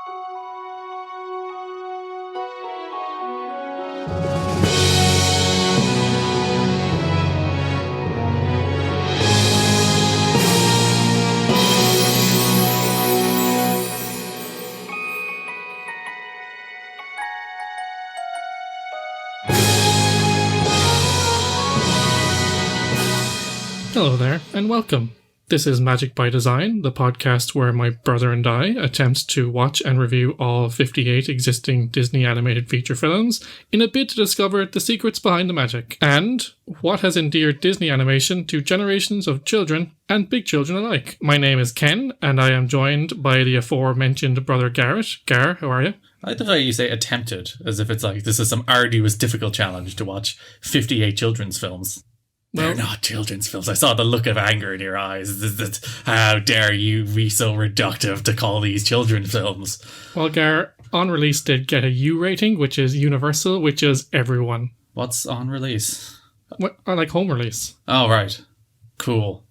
Hello there, and welcome. This is Magic by Design, the podcast where my brother and I attempt to watch and review all 58 existing Disney animated feature films in a bid to discover the secrets behind the magic, and what has endeared Disney animation to generations of children and big children alike. My name is Ken, and I am joined by the aforementioned brother Garrett. Gar, how are you? I like the way you say attempted, as if it's like this is some arduous, difficult challenge to watch 58 children's films. They're not children's films. I saw the look of anger in your eyes. How dare you be so reductive to call these children's films? Well, Gar, on release did get a U rating, which is universal, which is everyone. What's on release? What, I like home release. Oh, right. Cool.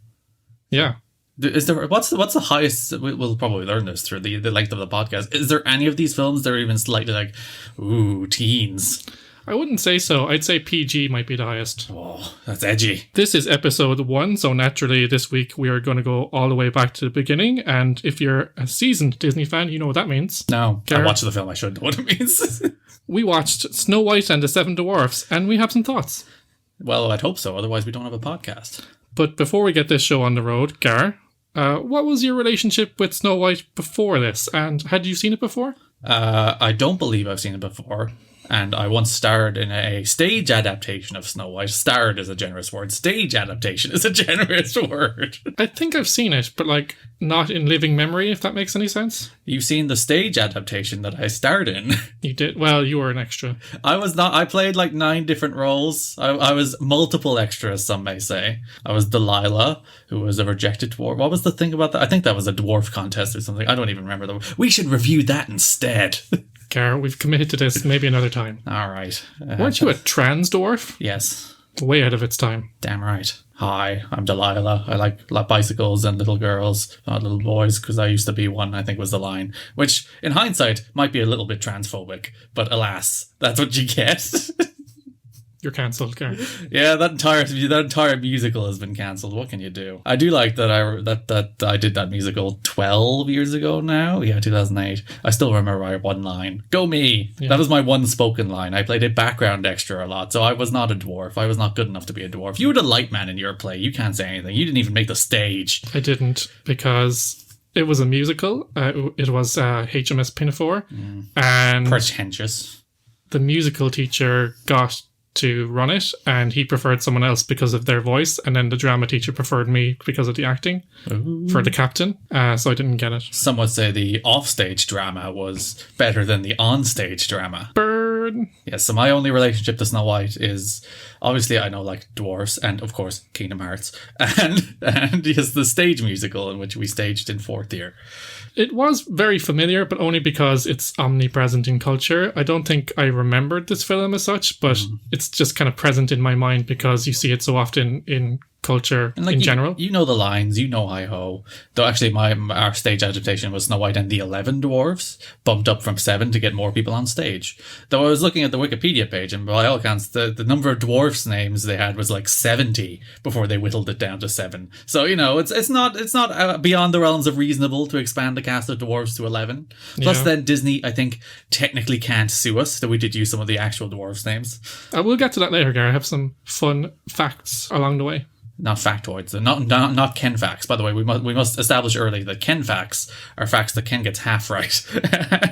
Yeah. Is there what's the highest? We'll probably learn this through the length of the podcast. Is there any of these films that are even slightly like, ooh, teens? I wouldn't say so. I'd say PG might be the highest. Oh, that's edgy. This is episode 1, so naturally this week we are going to go all the way back to the beginning, and if you're a seasoned Disney fan, you know what that means. No, Garrett, I watched the film, I should know what it means. We watched Snow White and the Seven Dwarfs, and we have some thoughts. Well, I'd hope so, otherwise we don't have a podcast. But before we get this show on the road, Gar, what was your relationship with Snow White before this, and had you seen it before? I don't believe I've seen it before. And I once starred in a stage adaptation of Snow White. Starred is a generous word. Stage adaptation is a generous word. I think I've seen it, but like not in living memory, if that makes any sense. You've seen the stage adaptation that I starred in. You did? Well, you were an extra. I was not. I played like 9 different roles. I was multiple extras, some may say. I was Delilah, who was a rejected dwarf. What was the thing about that? I think that was a dwarf contest or something. I don't even remember. We should review that instead. Gar, we've committed to this maybe another time. All right. Weren't you a trans dwarf? Yes. Way ahead of its time. Damn right. Hi, I'm Delilah. I like bicycles and little girls, not little boys, because I used to be one, I think was the line. Which, in hindsight, might be a little bit transphobic. But alas, that's what you get. You're cancelled, Gar. Yeah, that entire musical has been cancelled. What can you do? I do like that I did that musical 12 years ago now. Yeah, 2008. I still remember my one line. Go me! Yeah. That was my one spoken line. I played a background extra a lot, so I was not a dwarf. I was not good enough to be a dwarf. You were the light man in your play. You can't say anything. You didn't even make the stage. I didn't, because it was a musical. It was HMS Pinafore. And pretentious. The musical teacher got to run it, and he preferred someone else because of their voice, and then the drama teacher preferred me because of the acting. Ooh. For the captain, so I didn't get it. Some would say the offstage drama was better than the onstage drama. Burn! Yes, so my only relationship to Snow White is, obviously I know like dwarfs, and of course Kingdom Hearts, and yes, the stage musical in which we staged in 4th year. It was very familiar, but only because it's omnipresent in culture. I don't think I remembered this film as such, but it's just kind of present in my mind because you see it so often in culture in general. You know the lines, you know hi-ho. Though actually our stage adaptation was Snow White and the 11 Dwarfs, bumped up from 7 to get more people on stage. Though I was looking at the Wikipedia page, and by all accounts, the number of dwarfs names they had was like 70 before they whittled it down to 7. So, you know, it's not beyond the realms of reasonable to expand the cast of dwarfs to 11. Plus then Disney, I think, technically can't sue us, that we did use some of the actual dwarfs names. We'll get to that later, Gary. I have some fun facts along the way. Not factoids, not Ken facts. By the way, we must establish early that Ken facts are facts that Ken gets half right.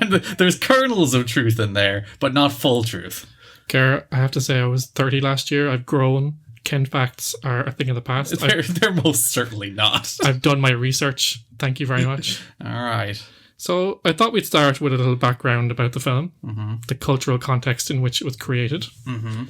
And there's kernels of truth in there, but not full truth. Gar, I have to say I was 30 last year. I've grown. Ken facts are a thing of the past. They're most certainly not. I've done my research. Thank you very much. All right. So I thought we'd start with a little background about the film, the cultural context in which it was created.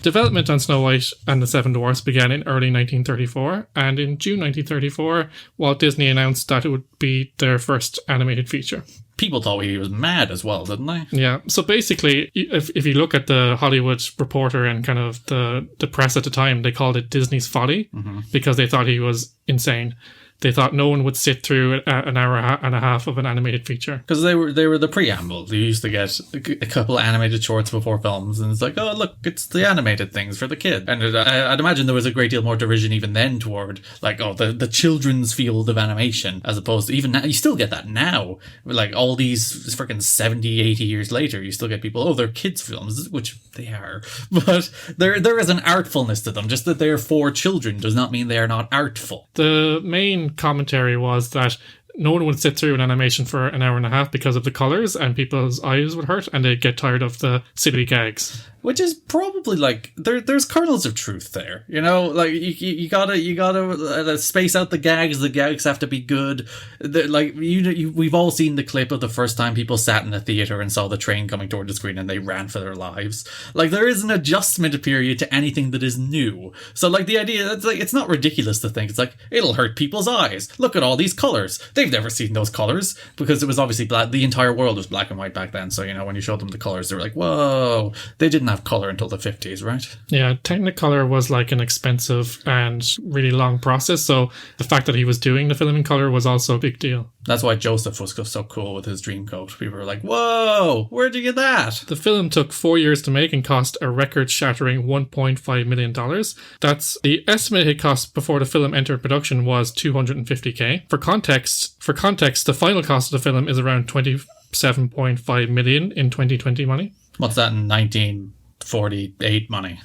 Development on Snow White and the Seven Dwarfs began in early 1934, and in June 1934, Walt Disney announced that it would be their first animated feature. People thought he was mad as well, didn't they? Yeah. So basically, if you look at the Hollywood Reporter and kind of the press at the time, they called it Disney's folly because they thought he was insane. they thought no one would sit through an hour and a half of an animated feature. Because they were the preamble. You used to get a couple of animated shorts before films, and it's like, oh, look, it's the animated things for the kid. And I'd imagine there was a great deal more derision even then toward, like, oh, the children's field of animation, as opposed to even now. You still get that now. Like, all these freaking 70, 80 years later, you still get people, oh, they're kids' films, which they are. But there is an artfulness to them. Just that they're for children does not mean they are not artful. The main commentary was that no one would sit through an animation for an hour and a half because of the colours, and people's eyes would hurt and they'd get tired of the silly gags. Which is probably, like, there's kernels of truth there, you know? Like, you gotta space out the gags have to be good. We've all seen the clip of the first time people sat in a theatre and saw the train coming toward the screen and they ran for their lives. Like, there is an adjustment period to anything that is new. So, like, the idea, it's not ridiculous to think, it's like, it'll hurt people's eyes. Look at all these colours. They've never seen those colours, because it was obviously black. The entire world was black and white back then, so, you know, when you showed them the colours, they were like, whoa, they didn't have colour until the 50s, right? Yeah, Technicolor was like an expensive and really long process, so the fact that he was doing the film in colour was also a big deal. That's why Joseph was so cool with his Dreamcoat. People were like, whoa, where'd you get that? The film took 4 years to make and cost a record-shattering $1.5 million. That's the estimated cost before the film entered production was $250K. For context, the final cost of the film is around $27.5 million in 2020 money. What's that in 1948 money?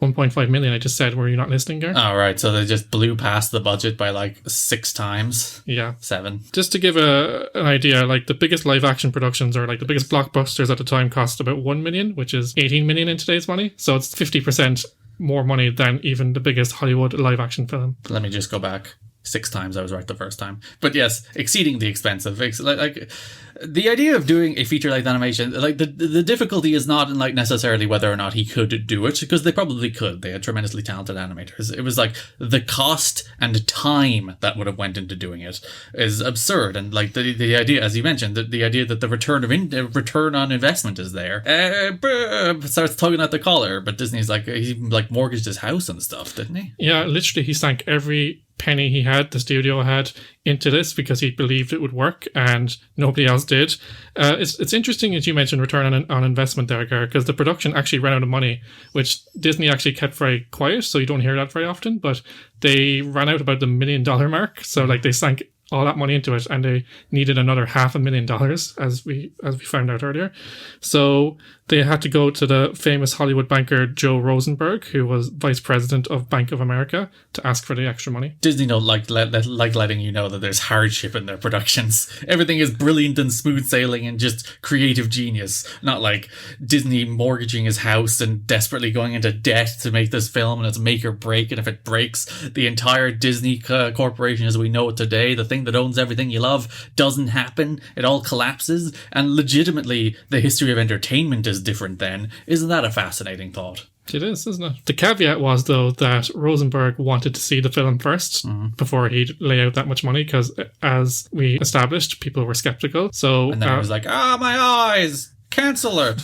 1.5 million, I just said. Were you not listening, Gar? Oh, right. So they just blew past the budget by like 6 times. Yeah. 7. Just to give an idea, like the biggest live action productions or like the biggest blockbusters at the time cost about 1 million, which is 18 million in today's money. So it's 50% more money than even the biggest Hollywood live action film. Let me just go back. 6 times. I was right the first time. But yes, exceedingly expensive. Like the idea of doing a feature-length animation, like the difficulty is not in like necessarily whether or not he could do it, because they probably could. They had tremendously talented animators. It was like the cost and time that would have went into doing it is absurd. And like the idea, as you mentioned, the idea that the return on investment is there, starts tugging at the collar. But Disney's like, he like mortgaged his house and stuff, didn't he? Yeah, literally, he sank every penny he had, the studio had, into this because he believed it would work and nobody else did. It's interesting, as you mentioned, return on investment there, Gar, because the production actually ran out of money, which Disney actually kept very quiet, so you don't hear that very often, but they ran out about the $1 million mark, so like they sank all that money into it and they needed another $500,000, as we found out earlier. So they had to go to the famous Hollywood banker Joe Rosenberg, who was vice president of Bank of America, to ask for the extra money. Disney don't like letting you know that there's hardship in their productions. Everything is brilliant and smooth sailing and just creative genius. Not like Disney mortgaging his house and desperately going into debt to make this film, and it's make or break, and if it breaks, the entire Disney corporation as we know it today, the thing that owns everything you love, doesn't happen. It all collapses, and legitimately the history of entertainment is different then. Isn't that a fascinating thought? It is, isn't it? The caveat was, though, that Rosenberg wanted to see the film first before he'd lay out that much money, because as we established, people were skeptical. So, and then it was like, my eyes! Cancel it.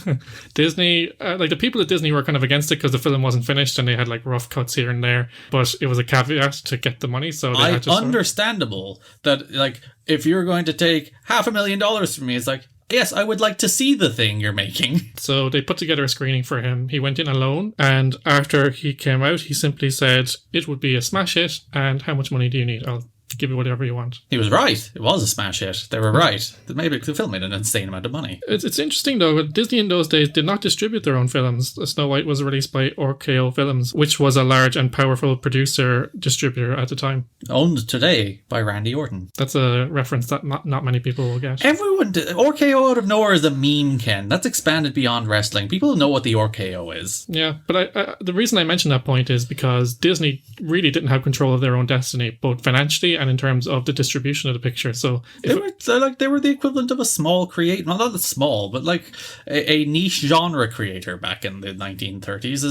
Disney, like the people at Disney were kind of against it because the film wasn't finished and they had like rough cuts here and there, but it was a caveat to get the money, so they had to understandable that, like, if you're going to take $500,000 from me, it's like, yes, I would like to see the thing you're making. So they put together a screening for him. He went in alone, and after he came out, he simply said, it would be a smash hit, and how much money do you need? I'll give you whatever you want. He was right. It was a smash hit. They were right. Maybe the film made an insane amount of money. It's interesting, though. Disney in those days did not distribute their own films. Snow White was released by RKO Films, which was a large and powerful producer distributor at the time. Owned today by Randy Orton. That's a reference that not many people will get. Everyone did. RKO out of nowhere is a meme, Ken. That's expanded beyond wrestling. People know what the RKO is. Yeah, but the reason I mention that point is because Disney really didn't have control of their own destiny, both financially and in terms of the distribution of the picture. So they were the equivalent of a small creator, well, not small, but like a niche genre creator back in the 1930s.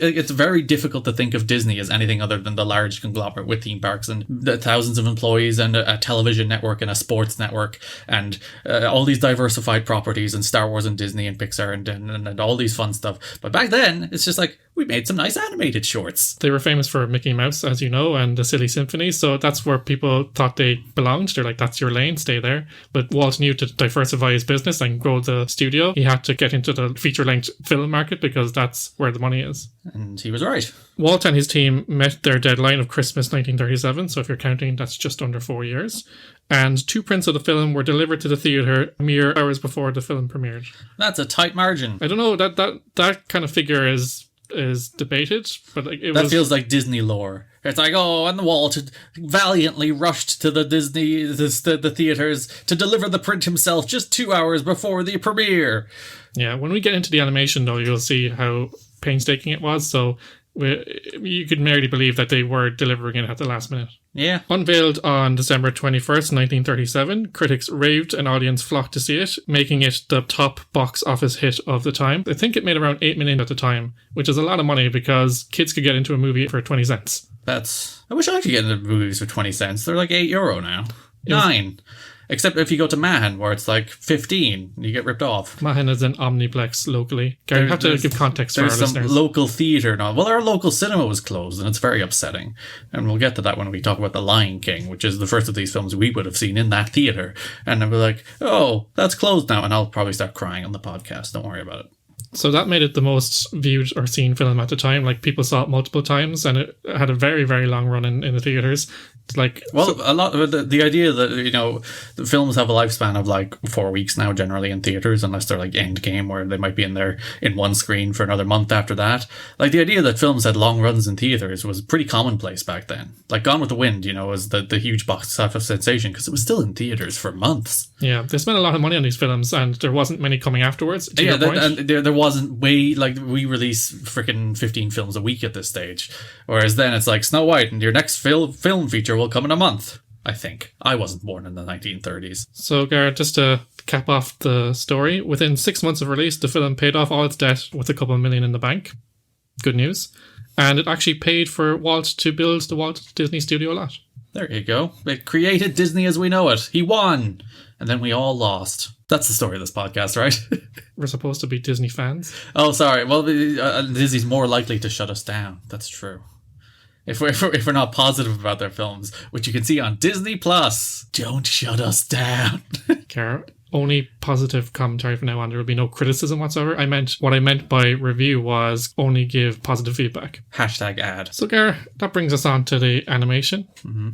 It's very difficult to think of Disney as anything other than the large conglomerate with theme parks and the thousands of employees and a television network and a sports network and all these diversified properties and Star Wars and Disney and Pixar and all these fun stuff. But back then, it's just like, we made some nice animated shorts. They were famous for Mickey Mouse, as you know, and the Silly Symphony, so that's where people thought they belonged. They're like, that's your lane, stay there. But Walt knew to diversify his business and grow the studio, he had to get into the feature-length film market because that's where the money is. And he was right. Walt and his team met their deadline of Christmas 1937, so if you're counting, that's just under 4 years. And 2 prints of the film were delivered to the theatre mere hours before the film premiered. That's a tight margin. I don't know, that kind of figure is debated, but like that feels like Disney lore. It's like, oh, and Walt valiantly rushed to the theaters to deliver the print himself just 2 hours before the premiere. Yeah, when we get into the animation, though, you'll see how painstaking it was. So you could merely believe that they were delivering it at the last minute. Yeah. Unveiled on December 21st, 1937, critics raved and audience flocked to see it, making it the top box office hit of the time. I think it made around 8 million at the time, which is a lot of money because kids could get into a movie for 20 cents. I wish I could get into movies for 20 cents. They're like €8 now. 9. Except if you go to Mahon, where it's like 15, you get ripped off. Mahon is an omniplex locally. Gary, you have to give context for our listeners. There's some local theatre now. Well, our local cinema was closed, and it's very upsetting. And we'll get to that when we talk about The Lion King, which is the first of these films we would have seen in that theatre. And then we're like, oh, that's closed now. And I'll probably start crying on the podcast. Don't worry about it. So that made it the most viewed or seen film at the time. Like, people saw it multiple times, and it had a very, very long run in the theatres. A lot of the idea that, the films have a lifespan of like 4 weeks now, generally in theaters, unless they're like Endgame, where they might be in there in one screen for another month after that. Like, the idea that films had long runs in theaters was pretty commonplace back then. Like, Gone with the Wind, was the huge box office sensation because it was still in theaters for months. Yeah, they spent a lot of money on these films, and there wasn't many coming afterwards. And there wasn't we release freaking 15 films a week at this stage, whereas then it's like Snow White, and your next film feature will come in a month. I think. I wasn't born in the 1930s. So, Garrett, just to cap off the story, within 6 months of release, the film paid off all its debt with a couple million in the bank. Good news. And it actually paid for Walt to build the Walt Disney Studio lot. There you go. It created Disney as we know it. He won. And then we all lost. That's the story of this podcast, right? We're supposed to be Disney fans. Oh, sorry. Well, Disney's more likely to shut us down. That's true. If we're not positive about their films, which you can see on Disney Plus, don't shut us down. Cara, only positive commentary from now on. There will be no criticism whatsoever. What I meant by review was only give positive feedback. #ad. So, Gara, that brings us on to the animation. Mm-hmm.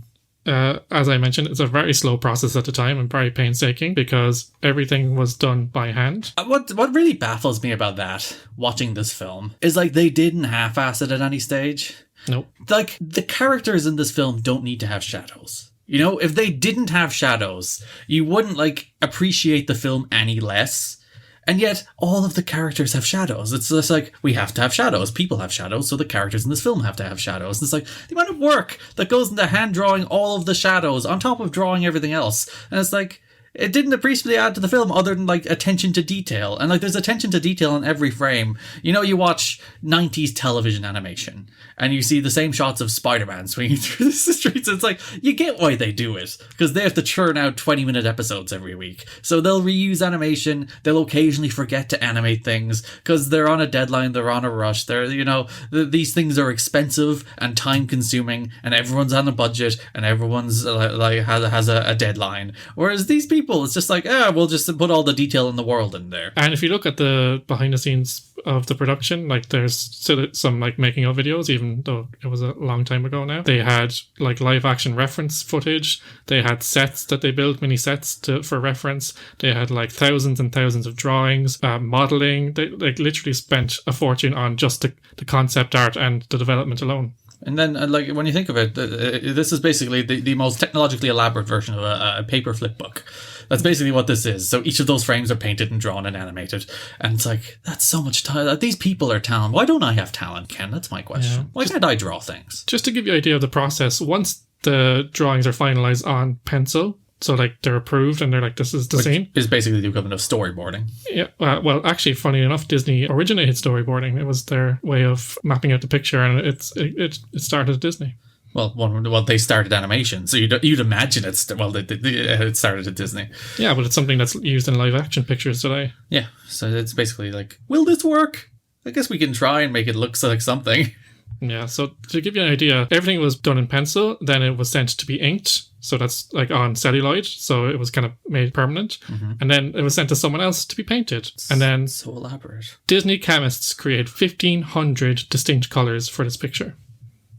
As I mentioned, it's a very slow process at the time and very painstaking because everything was done by hand. What really baffles me about that, watching this film, is like they didn't half-ass it at any stage. Nope. Like, the characters in this film don't need to have shadows. If they didn't have shadows, you wouldn't, appreciate the film any less. And yet, all of the characters have shadows. It's just like, we have to have shadows. People have shadows, so the characters in this film have to have shadows. And it's like, the amount of work that goes into hand-drawing all of the shadows on top of drawing everything else. And it's like, it didn't appreciably add to the film other than, attention to detail. And, there's attention to detail in every frame. You watch 90s television animation, and you see the same shots of Spider-Man swinging through the streets. It's like, you get why they do it. Because they have to churn out 20-minute episodes every week. So they'll reuse animation. They'll occasionally forget to animate things. Because they're on a deadline, they're on a rush. These things are expensive and time-consuming. And everyone's on a budget. And everyone's, has a deadline. Whereas these people, it's just like, we'll just put all the detail in the world in there. And if you look at the behind the scenes of the production, there's still some making of videos, even though it was a long time ago now. They had live action reference footage. They had sets that they built, mini sets for reference. They had thousands and thousands of drawings, modeling. They literally spent a fortune on just the concept art and the development alone. And then, when you think of it, this is basically the most technologically elaborate version of a paper flip book. That's basically what this is. So each of those frames are painted and drawn and animated. And it's like, that's so much time. These people are talented. Why don't I have talent, Ken? That's my question. Yeah. Why can't I draw things? Just to give you an idea of the process, once the drawings are finalized on pencil, so they're approved and they're this is the scene. Is basically the equivalent of storyboarding. Yeah. Well, actually, funny enough, Disney originated storyboarding. It was their way of mapping out the picture, and it started at Disney. Well, they started animation, so you'd imagine it started at Disney. Yeah, but it's something that's used in live action pictures today. Yeah, so it's basically will this work? I guess we can try and make it look like something. Yeah, so to give you an idea, everything was done in pencil, then it was sent to be inked. So that's like on celluloid, so it was kind of made permanent. And then it was sent to someone else to be painted. And then So elaborate. Disney chemists created 1,500 distinct colours for this picture.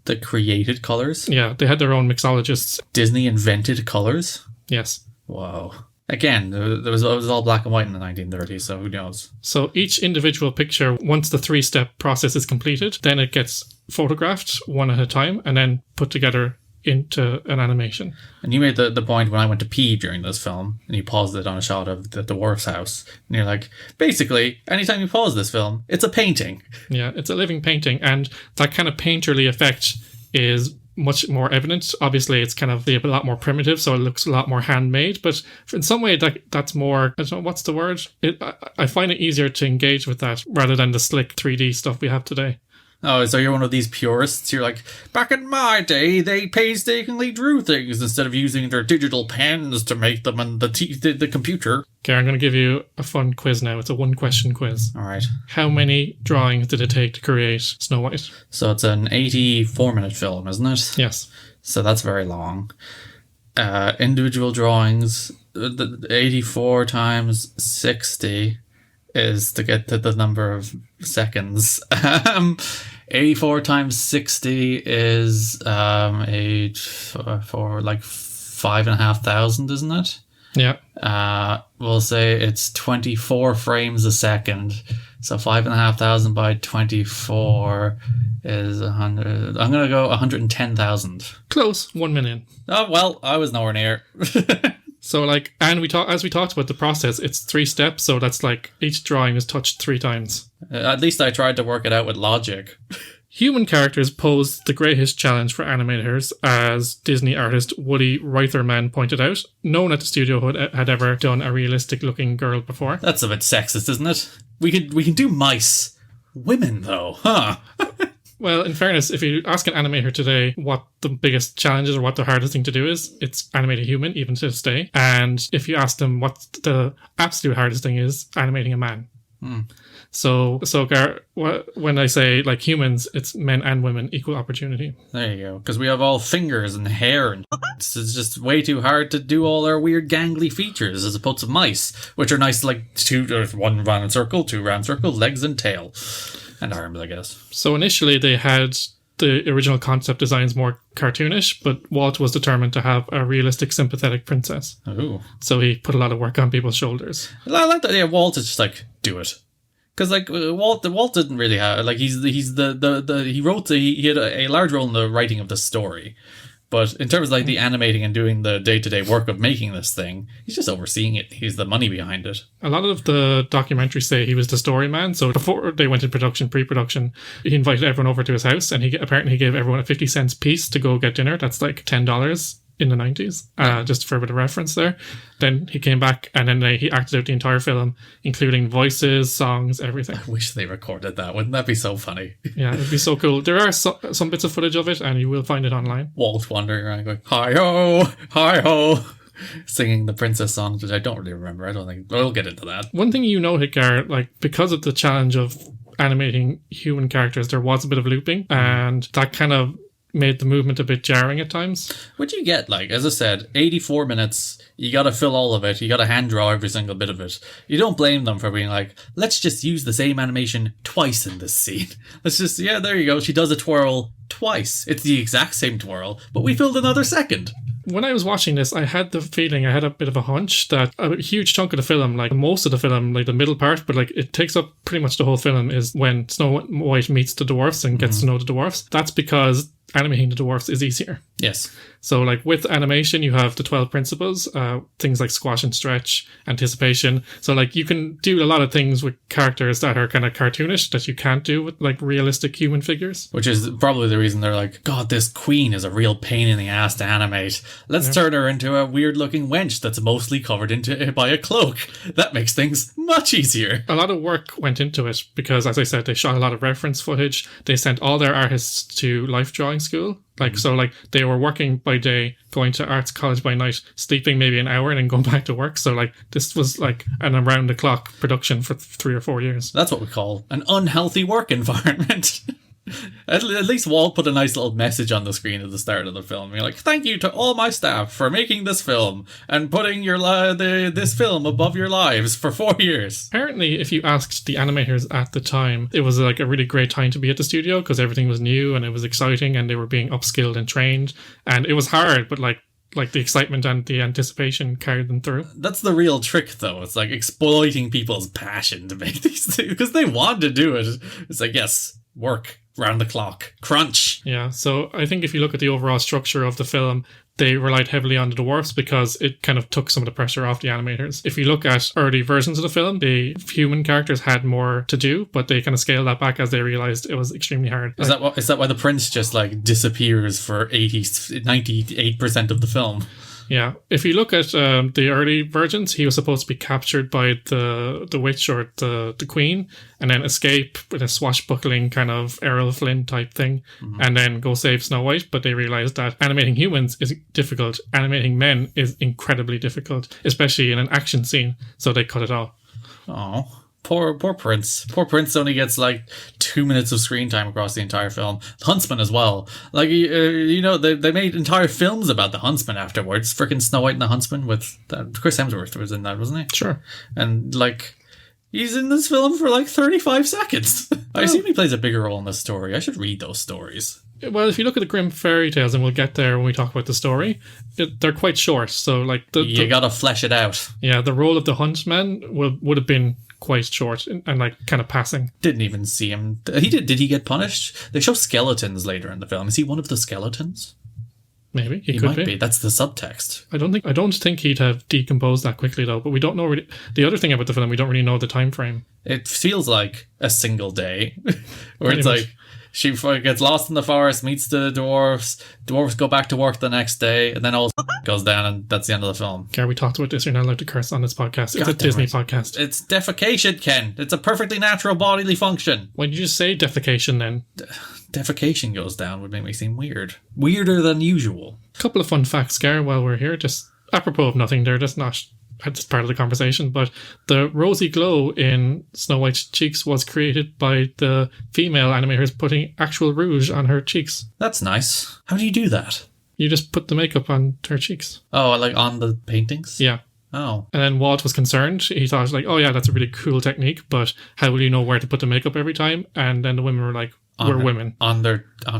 The created colours? Yeah, they had their own mixologists. Disney invented colours? Yes. Wow. Again, it was all black and white in the 1930s, so who knows? So each individual picture, once the 3-step process is completed, then it gets photographed one at a time and then put together into an animation. And you made the point when I went to pee during this film, and you paused it on a shot of the dwarf's house, and you're like, basically, anytime you pause this film, it's a painting. Yeah, it's a living painting, and that kind of painterly effect is much more evident. Obviously, it's kind of a lot more primitive, so it looks a lot more handmade, but in some way that's more, I don't know, what's the word? I find it easier to engage with that rather than the slick 3D stuff we have today. Oh, so you're one of these purists? You're like, back in my day, they painstakingly drew things instead of using their digital pens to make them on the computer. Okay, I'm going to give you a fun quiz now. It's a 1-question quiz. All right. How many drawings did it take to create Snow White? So it's an 84-minute film, isn't it? Yes. So that's very long. Individual drawings, 84 times 60 is to get to the number of seconds. 84 times 60 is for like 5,500, isn't it? Yeah. We'll say it's 24 frames a second. So 5,500 by 24 is 100. I'm going to go 110,000. Close. 1 million. Oh, well, I was nowhere near. So like, and as we talked about the process, it's 3 steps. So that's like each drawing is touched 3 times. At least I tried to work it out with logic. Human characters posed the greatest challenge for animators, as Disney artist Woody Reitherman pointed out. No one at the studio had ever done a realistic-looking girl before. That's a bit sexist, isn't it? We can do mice. Women, though, huh? Well, in fairness, if you ask an animator today what the biggest challenges or what the hardest thing to do is, it's animate a human, even to this day. And if you ask them what the absolute hardest thing is, animating a man. So Gar, when I say like humans, it's men and women, equal opportunity. There you go. Because we have all fingers and hair, and it's just way too hard to do all our weird gangly features as opposed to mice, which are nice like 1 round circle, 2 round circle, legs and tail. And arms, I guess. So initially they had the original concept designs more cartoonish, but Walt was determined to have a realistic, sympathetic princess. Oh. So he put a lot of work on people's shoulders. I like that. Yeah, Walt is just like, do it. Because like Walt didn't really have like he had a large role in the writing of the story. But in terms of like the animating and doing the day-to-day work of making this thing, he's just overseeing it. He's the money behind it. A lot of the documentaries say he was the story man. So before they went into pre-production, he invited everyone over to his house, and he gave everyone a 50 cents piece to go get dinner. That's like $10 in the 90s, just for a bit of reference there. Then he came back, and then he acted out the entire film, including voices, songs, everything. I wish they recorded that. Wouldn't that be so funny? Yeah, it'd be so cool. There are some bits of footage of it, and you will find it online. Walt wandering around going, hi-ho, hi-ho, singing the princess song, which I don't really remember. I don't think we'll get into that. One thing you noted, Gar, like because of the challenge of animating human characters, there was a bit of looping, and that kind of made the movement a bit jarring at times. What you get, like, as I said, 84 minutes, you gotta fill all of it, you gotta hand draw every single bit of it. You don't blame them for being like, let's just use the same animation twice in this scene. Let's just, yeah, there you go, she does a twirl twice. It's the exact same twirl, but we filled another second. When I was watching this, I had the feeling, I had a bit of a hunch that a huge chunk of the film, like most of the film, like the middle part, but like it takes up pretty much the whole film, is when Snow White meets the dwarfs and gets to know the dwarfs. That's because animating the dwarfs is easier. Yes. So like with animation, you have the 12 principles, things like squash and stretch, anticipation. So like you can do a lot of things with characters that are kind of cartoonish that you can't do with like realistic human figures. Which is probably the reason they're like, God, this queen is a real pain in the ass to animate. Let's turn her into a weird looking wench that's mostly covered by a cloak. That makes things much easier. A lot of work went into it because, as I said, they shot a lot of reference footage. They sent all their artists to life drawing school Like, so like they were working by day, going to arts college by night, sleeping maybe an hour and then going back to work. So like this was like an around the clock production for 3 or 4 years. That's what we call an unhealthy work environment. At least Walt put a nice little message on the screen at the start of the film. You're like, thank you to all my staff for making this film and putting this film above your lives for 4 years. Apparently, if you asked the animators at the time, it was like a really great time to be at the studio because everything was new and it was exciting and they were being upskilled and trained. And it was hard, but like the excitement and the anticipation carried them through. That's the real trick, though. It's like exploiting people's passion to make these things because they want to do it. It's like, yes, work. Round the clock. Crunch. Yeah, so I think if you look at the overall structure of the film, they relied heavily on the dwarfs because it kind of took some of the pressure off the animators. If you look at early versions of the film, the human characters had more to do, but they kind of scaled that back as they realized it was extremely hard. Is that why the prince just like disappears for 98% of the film? Yeah. If you look at the early versions, he was supposed to be captured by the witch or the queen and then escape with a swashbuckling kind of Errol Flynn type thing and then go save Snow White. But they realized that animating humans is difficult. Animating men is incredibly difficult, especially in an action scene. So they cut it off. Oh. Poor Prince. Poor Prince only gets like 2 minutes of screen time across the entire film. The Huntsman as well. Like, they made entire films about the Huntsman afterwards. Frickin' Snow White and the Huntsman with Chris Hemsworth was in that, wasn't he? Sure. And like, he's in this film for like 35 seconds. I assume he plays a bigger role in the story. I should read those stories. Well, if you look at the Grimm fairy tales, and we'll get there when we talk about the story, they're quite short. So, like, you gotta flesh it out. Yeah, the role of the huntsman would have been quite short and like kind of passing. Didn't even see him. Did he get punished? They show skeletons later in the film. Is he one of the skeletons? Maybe he might could be. That's the subtext. I don't think he'd have decomposed that quickly though. But we don't know really. The other thing about the film, we don't really know the time frame. It feels like a single day, where it's like she gets lost in the forest, meets the dwarves. Dwarves go back to work the next day, and then all goes down, and that's the end of the film. Gary, we talked about this. You're not allowed to curse on this podcast. It's a Disney podcast. It's defecation, Ken. It's a perfectly natural bodily function. Why did you just say defecation then? Defecation goes down would make me seem weird. Weirder than usual. A couple of fun facts, Gary, while we're here. Just apropos of nothing, they're just not... That's part of the conversation, but the rosy glow in Snow White's cheeks was created by the female animators putting actual rouge on her cheeks. That's nice. How do you do that? You just put the makeup on her cheeks. Oh, like on the paintings? Yeah. Oh. And then Walt was concerned. He thought, like, oh yeah, that's a really cool technique, but how will you know where to put the makeup every time? And then the women were like, women. On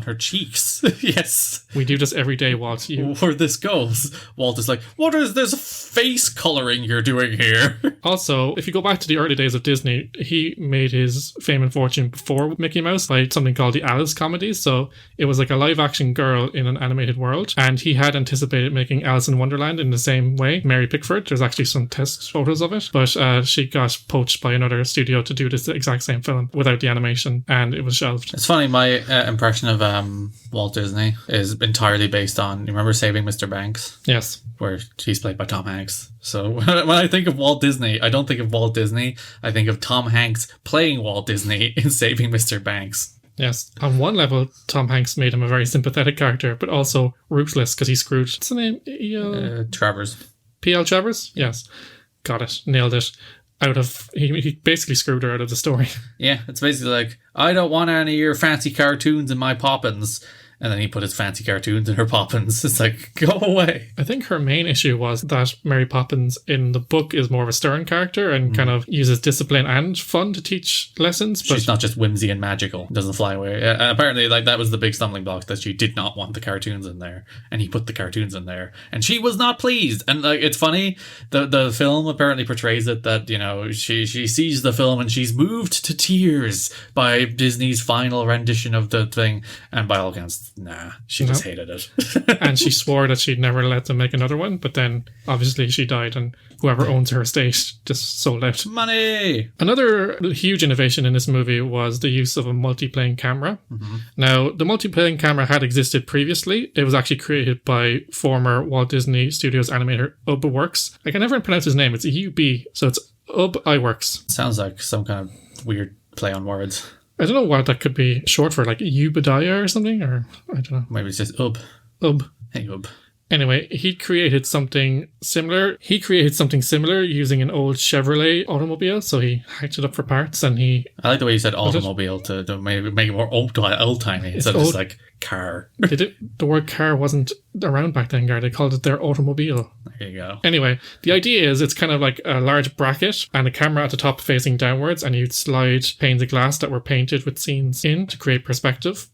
her cheeks. Yes. We do this every day, Walt. Where this goes. Walt is like, what is this face coloring you're doing here? Also, if you go back to the early days of Disney, he made his fame and fortune before Mickey Mouse by something called the Alice comedies. So it was like a live action girl in an animated world. And he had anticipated making Alice in Wonderland in the same way. Mary Pickford, there's actually some test photos of it. But she got poached by another studio to do this exact same film without the animation. And it was shelved. It's funny, my impression of Walt Disney is entirely based on, you remember Saving Mr. Banks? Yes. Where he's played by Tom Hanks. So when I think of Walt Disney, I don't think of Walt Disney. I think of Tom Hanks playing Walt Disney in Saving Mr. Banks. Yes. On one level, Tom Hanks made him a very sympathetic character, but also ruthless because he screwed... What's the name? Travers. P.L. Travers? Yes. Got it. Nailed it. He basically screwed her out of the story. Yeah, it's basically like, I don't want any of your fancy cartoons in my Poppins. And then he put his fancy cartoons in her Poppins. It's like, go away. I think her main issue was that Mary Poppins in the book is more of a stern character and kind of uses discipline and fun to teach lessons. But she's not just whimsy and magical. Doesn't fly away. Apparently, like, that was the big stumbling block, that she did not want the cartoons in there. And he put the cartoons in there. And she was not pleased. And like, it's funny, the film apparently portrays it that, you know, she sees the film and she's moved to tears by Disney's final rendition of the thing. And by all accounts, nah, she just hated it. And she swore that she'd never let them make another one, but then obviously she died and whoever owns her estate just sold out. Money! Another huge innovation in this movie was the use of a multiplane camera. Mm-hmm. Now, the multiplane camera had existed previously. It was actually created by former Walt Disney Studios animator Ub Iwerks. I can never pronounce his name. It's a UB, so it's Ub Iwerks. Sounds like some kind of weird play on words. I don't know what that could be short for, like Ubadiah or something, or I don't know. Maybe it's just Ub. Ub. Hey, Ub. Anyway, he created something similar. He created something similar using an old Chevrolet automobile. So he hacked it up for parts and he... I like the way you said automobile to make it more old-timey instead of just like car. The word car wasn't around back then, Gar. They called it their automobile. There you go. Anyway, the idea is it's kind of like a large bracket and a camera at the top facing downwards, and you'd slide panes of glass that were painted with scenes in to create perspective.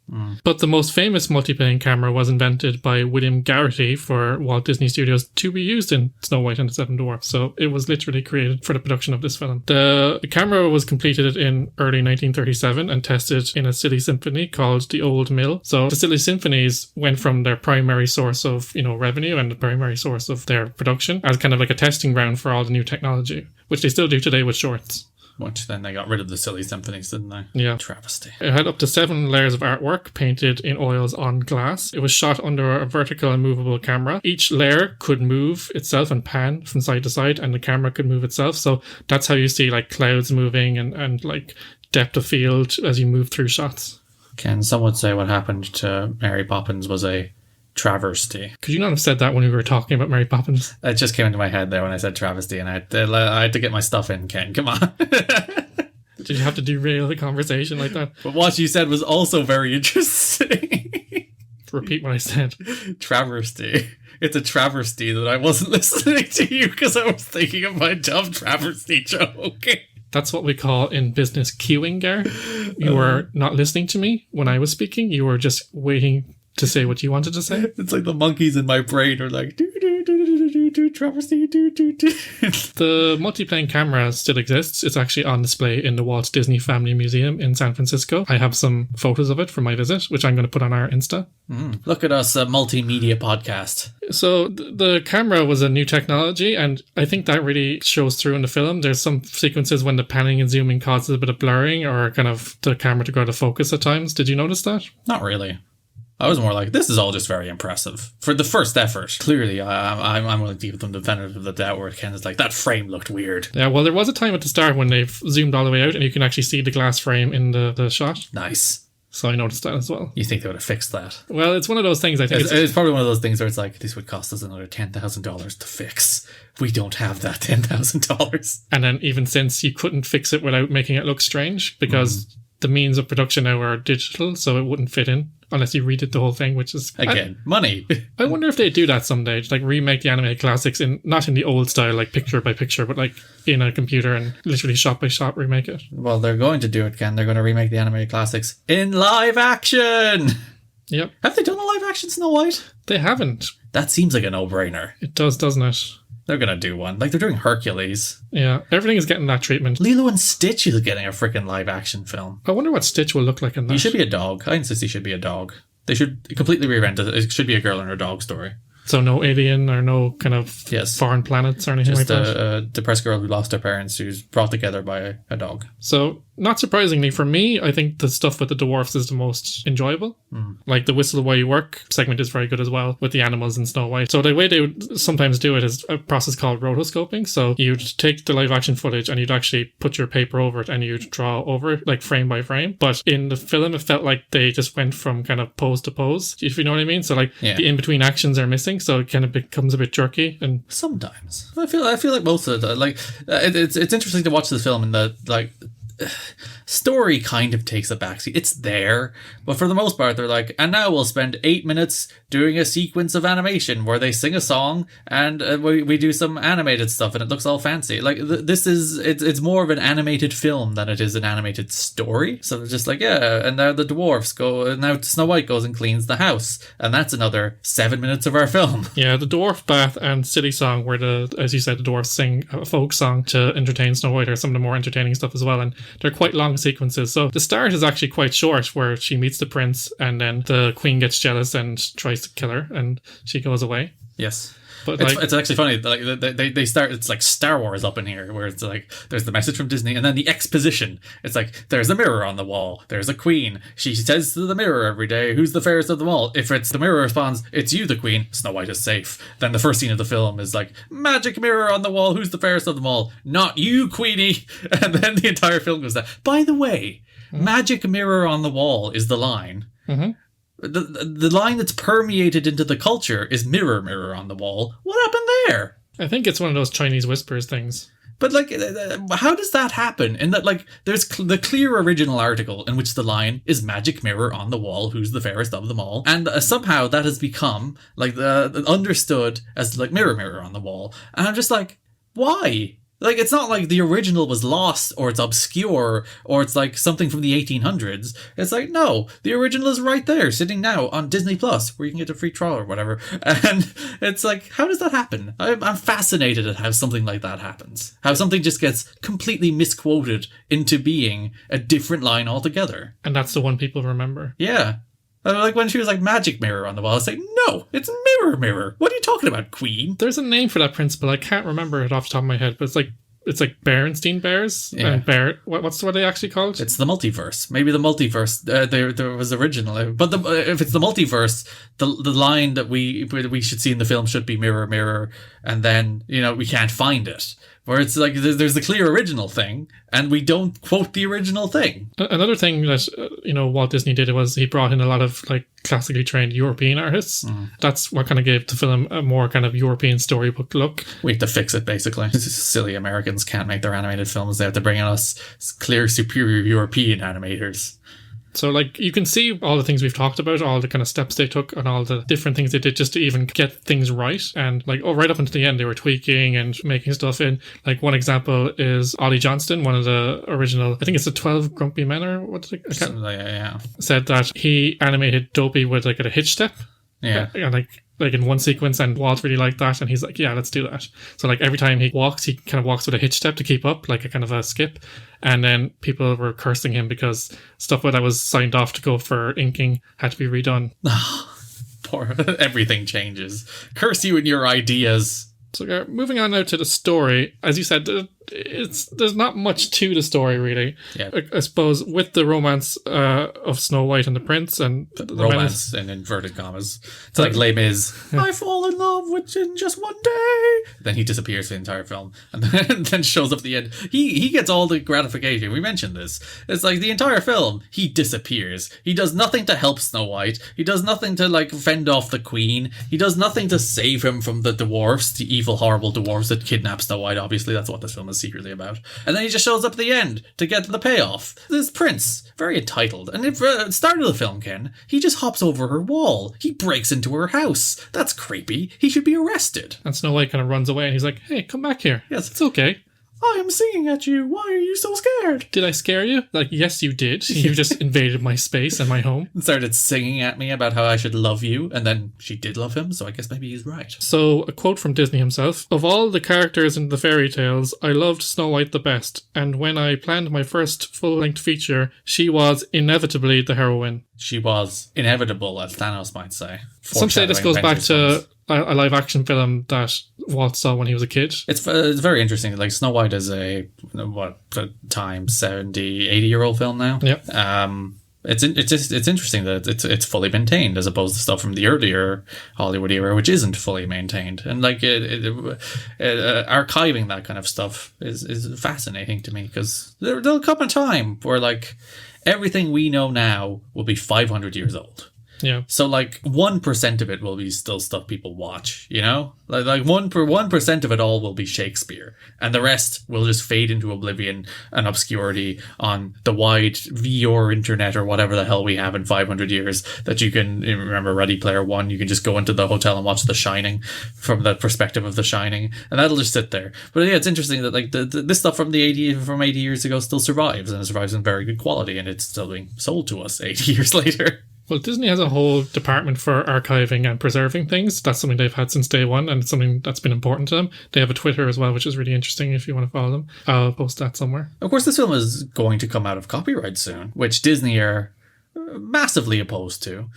But the most famous multi-plane camera was invented by William Garrity for Walt Disney Studios to be used in Snow White and the Seven Dwarfs. So it was literally created for the production of this film. The camera was completed in early 1937 and tested in a Silly Symphony called the Old Mill. So the Silly Symphonies went from their primary source of, revenue and the primary source of their production as kind of like a testing ground for all the new technology, which they still do today with shorts. Which then they got rid of the Silly Symphonies, didn't they? Yeah. Travesty. It had up to 7 layers of artwork painted in oils on glass. It was shot under a vertical and movable camera. Each layer could move itself and pan from side to side, and the camera could move itself. So that's how you see like clouds moving and like depth of field as you move through shots. Ken, some would say what happened to Mary Poppins was a travesty. Could you not have said that when we were talking about Mary Poppins? It just came into my head there when I said travesty, and I had to get my stuff in, Ken. Come on. Did you have to derail the conversation like that? But what you said was also very interesting. Repeat what I said. Travesty. It's a travesty that I wasn't listening to you because I was thinking of my dumb travesty joke. That's what we call in business queuing, Gar. You were not listening to me when I was speaking. You were just waiting to say what you wanted to say. It's like the monkeys in my brain are like travesty. The multiplane camera still exists. It's actually on display in the Walt Disney Family Museum in San Francisco. I have some photos of it from my visit, which I'm going to put on our Insta. Look at us, a multimedia podcast. So the camera was a new technology, and I think that really shows through in the film. There's some sequences when the panning and zooming causes a bit of blurring or kind of the camera to go out of focus at times. Did you notice that? Not really. I was more like, this is all just very impressive. For the first effort, clearly, I'm willing to give them the benefit of the doubt where Ken is like, that frame looked weird. Yeah, well, there was a time at the start when they've zoomed all the way out and you can actually see the glass frame in the shot. Nice. So I noticed that as well. You think they would have fixed that? Well, it's one of those things, I think. It's probably one of those things where it's like, this would cost us another $10,000 to fix. We don't have that $10,000. And then even since you couldn't fix it without making it look strange because the means of production now are digital, so it wouldn't fit in. Unless you redid the whole thing, which is... Again, money. I wonder if they do that someday. Like remake the animated classics, not in the old style, like picture by picture, but like in a computer and literally shot by shot remake it. Well, they're going to do it, Ken. They're going to remake the animated classics in live action. Yep. Have they done a live action Snow White? They haven't. That seems like a no-brainer. It does, doesn't it? They're going to do one. Like they're doing Hercules. Yeah, everything is getting that treatment. Lilo and Stitch is getting a freaking live action film. I wonder what Stitch will look like in that. He should be a dog. I insist he should be a dog. They should completely reinvent it. It should be a girl and her dog story. So no alien or no kind of foreign planets or anything just like that? Just a depressed girl who lost her parents who's brought together by a dog. So, not surprisingly for me, I think the stuff with the dwarfs is the most enjoyable. Like the Whistle While You Work segment is very good as well with the animals in Snow White. So the way they would sometimes do it is a process called rotoscoping. So you'd take the live action footage and you'd actually put your paper over it and you'd draw over it like frame by frame. But in the film, it felt like they just went from kind of pose to pose, if you know what I mean. So like the in-between actions are missing. So it kind of becomes a bit jerky. And sometimes I feel like most of the like it's interesting to watch this film and the like story kind of takes a backseat. It's there, but for the most part they're like, and now we'll spend 8 minutes doing a sequence of animation where they sing a song and we do some animated stuff and it looks all fancy. Like it's more of an animated film than it is an animated story. So they're just like, yeah, and now the dwarfs go, and now Snow White goes and cleans the house, and that's another 7 minutes of our film. Yeah, the dwarf bath and city song where as you said, the dwarfs sing a folk song to entertain Snow White are some of the more entertaining stuff as well, and they're quite long sequences. So the start is actually quite short where she meets the prince and then the queen gets jealous and tries to kill her and she goes away. Yes. But it's actually funny. Like they start. It's like Star Wars up in here, where it's like there's the message from Disney, and then the exposition. It's like there's a mirror on the wall. There's a queen. She says to the mirror every day, "Who's the fairest of them all?" If it's the mirror responds, "It's you, the queen." Snow White is safe. Then the first scene of the film is like magic mirror on the wall. Who's the fairest of them all? Not you, Queenie. And then the entire film goes that. By the way, Magic mirror on the wall is the line. Mm-hmm. The line that's permeated into the culture is mirror, mirror on the wall. What happened there? I think it's one of those Chinese whispers things. But, like, how does that happen? In that, like, there's the clear original article in which the line is magic mirror on the wall, who's the fairest of them all. And somehow that has become, like, understood as, like, mirror, mirror on the wall. And I'm just like, why? Like, it's not like the original was lost, or it's obscure, or it's like something from the 1800s. It's like, no, the original is right there, sitting now on Disney Plus, where you can get a free trial or whatever. And it's like, how does that happen? I'm fascinated at how something like that happens. How something just gets completely misquoted into being a different line altogether. And that's the one people remember. Yeah. Like when she was like magic mirror on the wall, I was like, no, it's mirror, mirror. What are you talking about, Queen? There's a name for that principle. I can't remember it off the top of my head, but it's like Berenstein Bears and Bear. What's what they actually called? It's the multiverse. Maybe the multiverse. There was original, but if it's the multiverse, the line that we should see in the film should be mirror, mirror, and then we can't find it. Where it's like there's the clear original thing, and we don't quote the original thing. Another thing that Walt Disney did was he brought in a lot of like classically trained European artists. That's what kind of gave the film a more kind of European storybook look. We have to fix it, basically. Silly Americans can't make their animated films. They have to bring in us clear, superior European animators. So, like, you can see all the things we've talked about, all the kind of steps they took and all the different things they did just to even get things right. And, like, right up until the end, they were tweaking and making stuff in. Like, one example is Ollie Johnston, one of the original, I think it's the 12 Grumpy Men or what did said that he animated Dopey with, like, a hitch step. Yeah. And, like in one sequence, and Walt really liked that, and he's like, yeah, let's do that. So like every time he walks, he kind of walks with a hitch step to keep up, like a kind of a skip. And then people were cursing him because stuff that was signed off to go for inking had to be redone. Poor, everything changes. Curse you and your ideas. So moving on now to the story. As you said, there's not much to the story, really. Yeah. I suppose with the romance of Snow White and the Prince, and the romance in inverted commas. It's like Les Mis. Yeah. I fall in love with in just one day. Then he disappears for the entire film, and then shows up at the end. He gets all the gratification. We mentioned this. It's like the entire film. He disappears. He does nothing to help Snow White. He does nothing to like fend off the Queen. He does nothing to save him from the dwarfs, the evil, horrible dwarfs that kidnap Snow White. Obviously, that's what this film is secretly about. And then he just shows up at the end to get the payoff. This prince, very entitled. And at the start of the film, Ken, he just hops over her wall. He breaks into her house. That's creepy. He should be arrested. And Snow White kind of runs away and he's like, hey, come back here. Yes. It's okay. I am singing at you. Why are you so scared? Did I scare you? Like, yes, you did. You just invaded my space and my home. And started singing at me about how I should love you. And then she did love him, so I guess maybe he's right. So, a quote from Disney himself. Of all the characters in the fairy tales, I loved Snow White the best. And when I planned my first full-length feature, she was inevitably the heroine. She was inevitable, as Thanos might say. Some say this goes back to a live-action film that Walt saw when he was a kid. It's very interesting. Like, Snow White is a 70, 80-year-old film now. Yeah. It's interesting that it's fully maintained as opposed to stuff from the earlier Hollywood era, which isn't fully maintained. And like archiving that kind of stuff is fascinating to me, because there'll come a time where like everything we know now will be 500 years old. Yeah. So like 1% of it will be still stuff people watch, you know? Like 1% of it all will be Shakespeare, and the rest will just fade into oblivion and obscurity on the wide VR internet or whatever the hell we have in 500 years. That you can remember Ready Player One. You can just go into the hotel and watch The Shining from the perspective of The Shining, and that'll just sit there. But yeah, it's interesting that like this stuff from 80 years ago still survives, and it survives in very good quality, and it's still being sold to us 80 years later. Well, Disney has a whole department for archiving and preserving things. That's something they've had since day one, and it's something that's been important to them. They have a Twitter as well, which is really interesting if you want to follow them. I'll post that somewhere. Of course, this film is going to come out of copyright soon, which Disney are massively opposed to,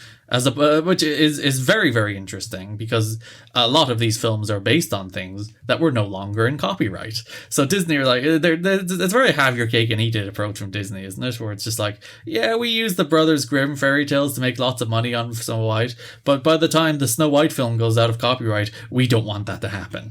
which is very, very interesting because a lot of these films are based on things that were no longer in copyright. So Disney are like, it's very have your cake and eat it approach from Disney, isn't it? Where it's just like, yeah, we use the Brothers Grimm fairy tales to make lots of money on Snow White, but by the time the Snow White film goes out of copyright, we don't want that to happen.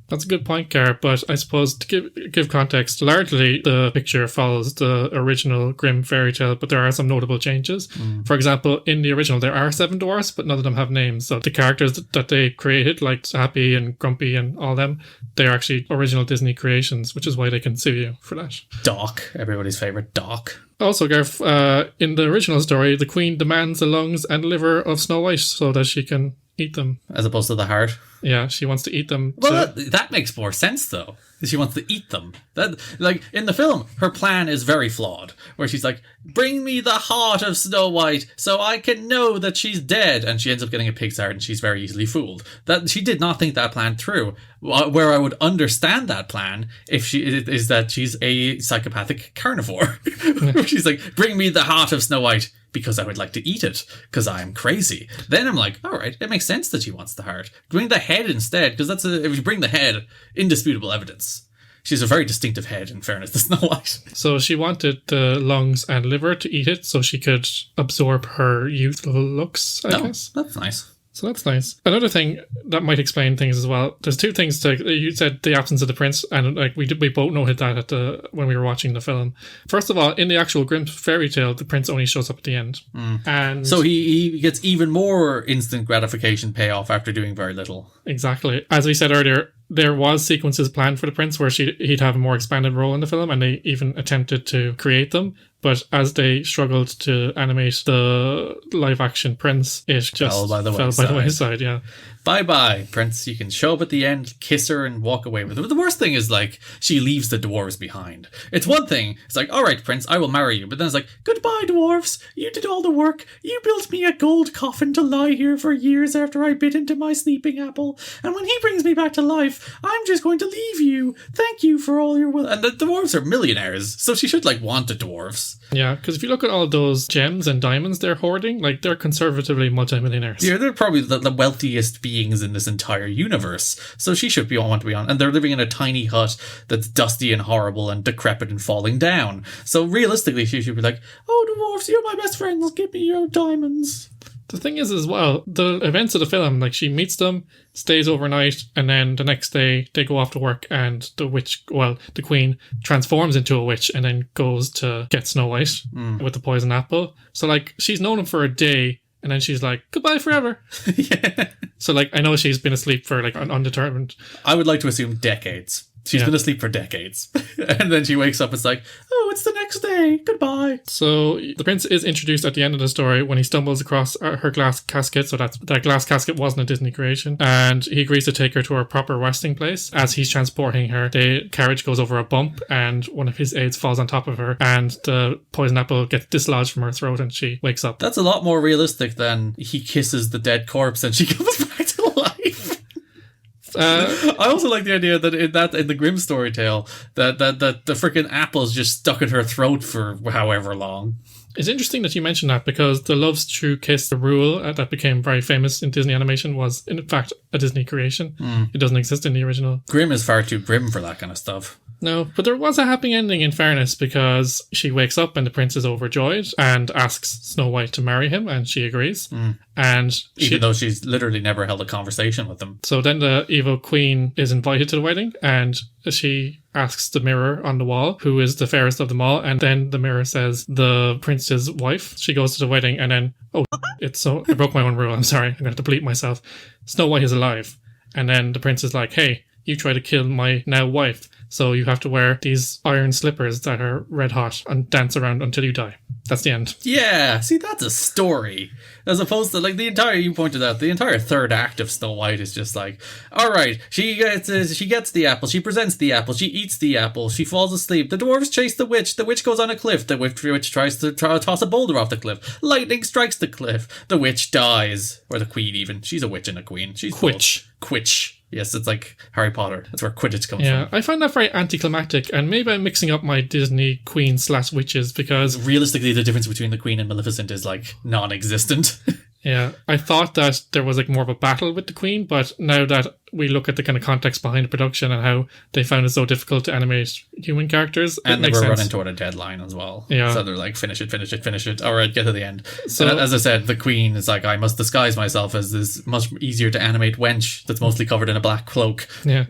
That's a good point, Gar, but I suppose to give context, largely the picture follows the original Grimm fairy tale, but there are some notable changes. For example, in the original, there are 7 dwarfs, but none of them have names. So the characters that they created, like Happy and Grumpy and all them, they're actually original Disney creations, which is why they can sue you for that. Doc, everybody's favourite Doc. Also, Garth, in the original story, the Queen demands the lungs and liver of Snow White so that she can eat them. As opposed to the heart? Yeah, she wants to eat them. Well, that makes more sense, though. She wants to eat them. That, like, in the film, her plan is very flawed. Where she's like, bring me the heart of Snow White so I can know that she's dead. And she ends up getting a pig's heart and she's very easily fooled. That she did not think that plan through. Where I would understand that plan if she is that she's a psychopathic carnivore. She's like, bring me the heart of Snow White because I would like to eat it because I'm crazy. Then I'm like, all right, it makes sense that she wants the heart. Bring the head instead, because if you bring the head, indisputable evidence. She's a very distinctive head, in fairness to Snow White. So she wanted the lungs and liver to eat it so she could absorb her youthful looks, I guess. That's nice. So that's nice. Another thing that might explain things as well. There's 2 things you said the absence of the prince, and like we both noted that when we were watching the film. First of all, in the actual Grimm fairy tale, the prince only shows up at the end, and so he gets even more instant gratification payoff after doing very little. Exactly, as we said earlier. There was sequences planned for the prince where he'd have a more expanded role in the film, and they even attempted to create them. But as they struggled to animate the live-action prince, it just fell by the wayside. Yeah. Bye-bye, Prince. You can show up at the end, kiss her, and walk away with her. But the worst thing is, like, she leaves the dwarves behind. It's one thing. It's like, all right, Prince, I will marry you. But then it's like, goodbye, dwarves. You did all the work. You built me a gold coffin to lie here for years after I bit into my sleeping apple. And when he brings me back to life, I'm just going to leave you. Thank you for all your will. And the dwarves are millionaires, so she should, like, want the dwarves. Yeah, because if you look at all those gems and diamonds they're hoarding, like, they're conservatively multimillionaires. Yeah, they're probably the wealthiest beings in this entire universe. So she should want to be on. And they're living in a tiny hut that's dusty and horrible and decrepit and falling down. So realistically, she should be like, oh, dwarves, you're my best friends. Give me your diamonds. The thing is as well, the events of the film, like she meets them, stays overnight, and then the next day they go off to work and the queen transforms into a witch and then goes to get Snow White with the poison apple. So like she's known him for a day and then she's like, goodbye forever. Yeah. So like I know she's been asleep for like undetermined. I would like to assume decades. She's been asleep for decades. And then she wakes up, it's like, oh, it's the next day. Goodbye. So the prince is introduced at the end of the story when he stumbles across her glass casket. So that glass casket wasn't a Disney creation. And he agrees to take her to her proper resting place. As he's transporting her, the carriage goes over a bump and one of his aides falls on top of her and the poison apple gets dislodged from her throat and she wakes up. That's a lot more realistic than he kisses the dead corpse and she comes back to life. I also like the idea that in the Grimm story tale that the freaking apple's just stuck in her throat for however long. It's interesting that you mentioned that because the Love's True Kiss, the rule that became very famous in Disney animation, was in fact a Disney creation. It doesn't exist in the original. Grimm is far too grim for that kind of stuff. No, but there was a happy ending in fairness because she wakes up and the prince is overjoyed and asks Snow White to marry him and she agrees. And even though she's literally never held a conversation with him. So then the evil queen is invited to the wedding and she asks the mirror on the wall who is the fairest of them all, and then the mirror says the prince's wife. She goes to the wedding and then I broke my own rule, I'm sorry, I'm gonna have to bleep myself. Snow White is alive, and then the prince is like, hey, you try to kill my now wife, so you have to wear these iron slippers that are red hot and dance around until you die. That's the end. Yeah, see, that's a story. As opposed to, like, you pointed out, the entire third act of Snow White is just like, all right, she gets the apple, she presents the apple, she eats the apple, she falls asleep, the dwarves chase the witch goes on a cliff, the witch tries to toss a boulder off the cliff, lightning strikes the cliff, the witch dies, or the queen even. She's a witch and a queen. She's Quitch. Quitch. Yes, it's like Harry Potter. That's where Quidditch comes Yeah, from. I find that very anticlimactic, and maybe I'm mixing up my Disney queens/witches because Realistically, the difference between the Queen and Maleficent is like non-existent. yeah, I thought that there was like more of a battle with the Queen, but now that we look at the kind of context behind the production and how they found it so difficult to animate human characters, And it they makes were sense. running toward a deadline as well. Yeah. So they're like, finish it. All right, get to the end. So- And as I said, the Queen is like, I must disguise myself as this much easier to animate wench that's mostly covered in a black cloak. Yeah.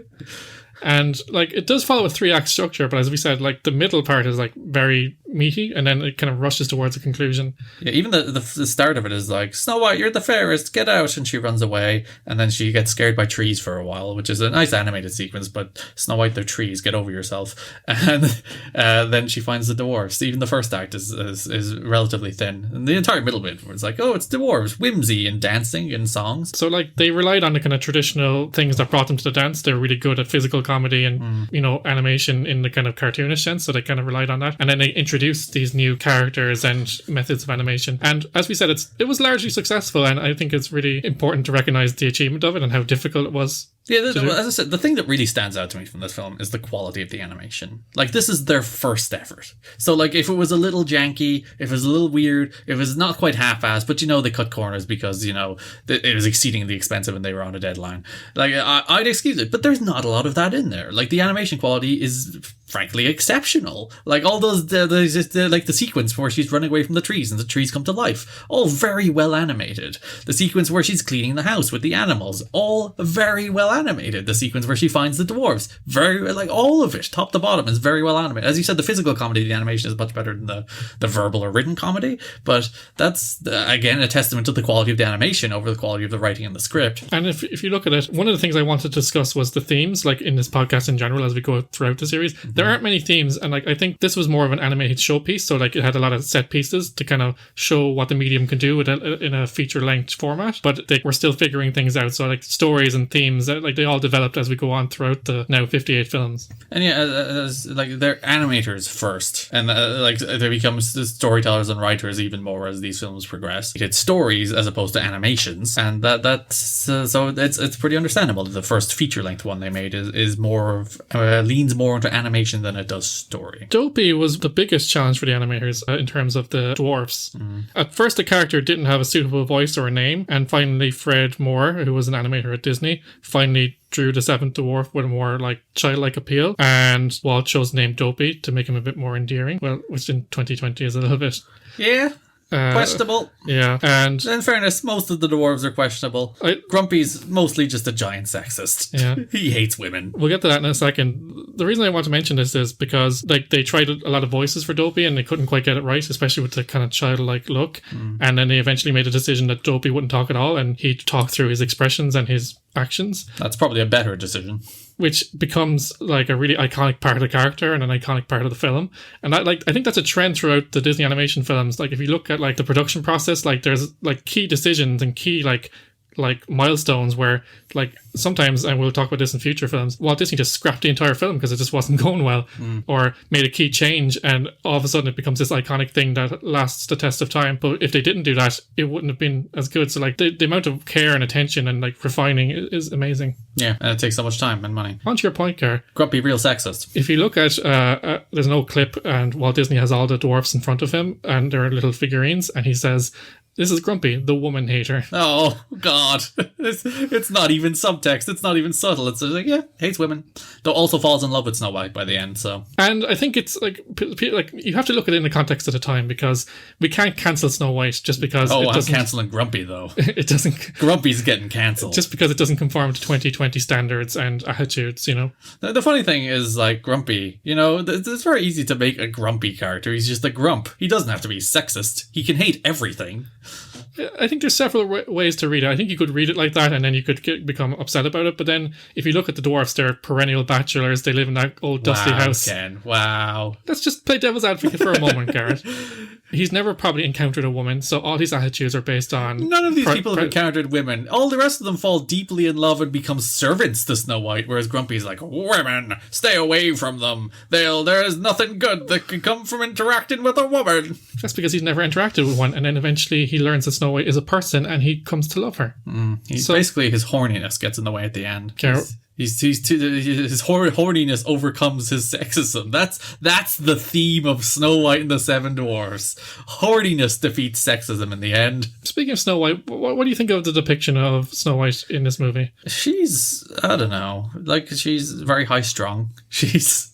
And like it does follow a 3-act structure, but as we said, like the middle part is like very meaty, and then it kind of rushes towards a conclusion. Yeah, even the start of it is like, Snow White, you're the fairest, get out, and she runs away, and then she gets scared by trees for a while, which is a nice animated sequence, but Snow White, they're trees, get over yourself. And then she finds the dwarves. Even the first act is relatively thin. And the entire middle bit, where it's like, oh, it's dwarves, whimsy and dancing and songs. So like they relied on the kind of traditional things that brought them to the dance. They're really good at physical comedy and, you know, animation in the kind of cartoonish sense. So they kind of relied on that. And then they introduced these new characters and methods of animation. And as we said, it was largely successful. And I think it's really important to recognize the achievement of it and how difficult it was. Yeah, as I said, the thing that really stands out to me from this film is the quality of the animation. Like, this is their first effort. So, like, if it was a little janky, if it was a little weird, if it was not quite half-assed, but, you know, they cut corners because, you know, it was exceedingly expensive and they were on a deadline. Like, I'd excuse it, but there's not a lot of that in there. Like, the animation quality is frankly exceptional. Like, all those, like, the sequence where she's running away from the trees and the trees come to life, all very well animated. The sequence where she's cleaning the house with the animals, all very well animated. The sequence where she finds the dwarves, very, like, all of it, top to bottom, is very well animated. As you said, the physical comedy of the animation is much better than the verbal or written comedy, but that's, again, a testament to the quality of the animation over the quality of the writing and the script. And if you look at it, one of the things I wanted to discuss was the themes, like in this podcast in general, as we go throughout the series. There aren't many themes, and like I think this was more of an animated showpiece, so like it had a lot of set pieces to kind of show what the medium can do in a feature-length format, but they were still figuring things out. So like stories and themes, like they all developed as we go on throughout the now 58 films. And yeah, like they're animators first, and like they become storytellers and writers even more as these films progress. It's stories as opposed to animations, and that's so it's pretty understandable that the first feature-length one they made is more of leans more into animation than it does story. Dopey was the biggest challenge for the animators in terms of the dwarfs. At first, the character didn't have a suitable voice or a name, and finally Fred Moore, who was an animator at Disney, finally drew the seventh dwarf with a more like childlike appeal, and Walt chose the name Dopey to make him a bit more endearing, well, which in 2020 is a little bit Questionable. Yeah, and in fairness, most of the dwarves are questionable. Grumpy's mostly just a giant sexist. Yeah. He hates women. We'll get to that in a second. The reason I want to mention this is because like they tried a lot of voices for Dopey and they couldn't quite get it right, especially with the kind of childlike look. And then they eventually made a decision that Dopey wouldn't talk at all, and he'd talk through his expressions and his actions. That's probably a better decision. Which becomes like a really iconic part of the character and an iconic part of the film. And I think that's a trend throughout the Disney animation films. Like if you look at like the production process, like there's like key decisions and key like milestones where like sometimes, and we'll talk about this in future films, Walt Disney just scrapped the entire film because it just wasn't going well, or made a key change, and all of a sudden it becomes this iconic thing that lasts the test of time. But if they didn't do that, it wouldn't have been as good. So like the amount of care and attention and like refining is amazing. Yeah, and it takes so much time and money. On to your point, Gar. Grumpy, real sexist. If you look at, there's an old clip and Walt Disney has all the dwarfs in front of him and they're little figurines, and he says, "This is Grumpy, the woman hater." Oh, God. It's not even subtext. It's not even subtle. It's just like, yeah, hates women. Though also falls in love with Snow White by the end, so. And I think it's like you have to look at it in the context of the time, because we can't cancel Snow White just because I'm cancelling Grumpy, though. It doesn't. Grumpy's getting cancelled. Just because it doesn't conform to 2020 standards and attitudes, you know. The funny thing is, like, Grumpy, you know, it's very easy to make a grumpy character. He's just a grump. He doesn't have to be sexist. He can hate everything. I think there's several ways to read it. I think you could read it like that and then you could become upset about it. But then if you look at the dwarfs, they're perennial bachelors. They live in that old dusty house. Ken. Wow. Let's just play devil's advocate for a moment, Garrett. he's never probably encountered a woman, so all his attitudes are based on... None of these people have encountered women. All the rest of them fall deeply in love and become servants to Snow White, whereas Grumpy's like, women, stay away from them. There is nothing good that can come from interacting with a woman. That's because he's never interacted with one, and then eventually he learns that Snow White is a person, and he comes to love her. Basically, his horniness gets in the way at the end. His horniness overcomes his sexism. That's the theme of Snow White and the Seven Dwarfs. Horniness defeats sexism in the end. Speaking of Snow White, what do you think of the depiction of Snow White in this movie? She's, I don't know, like she's very high strung. She's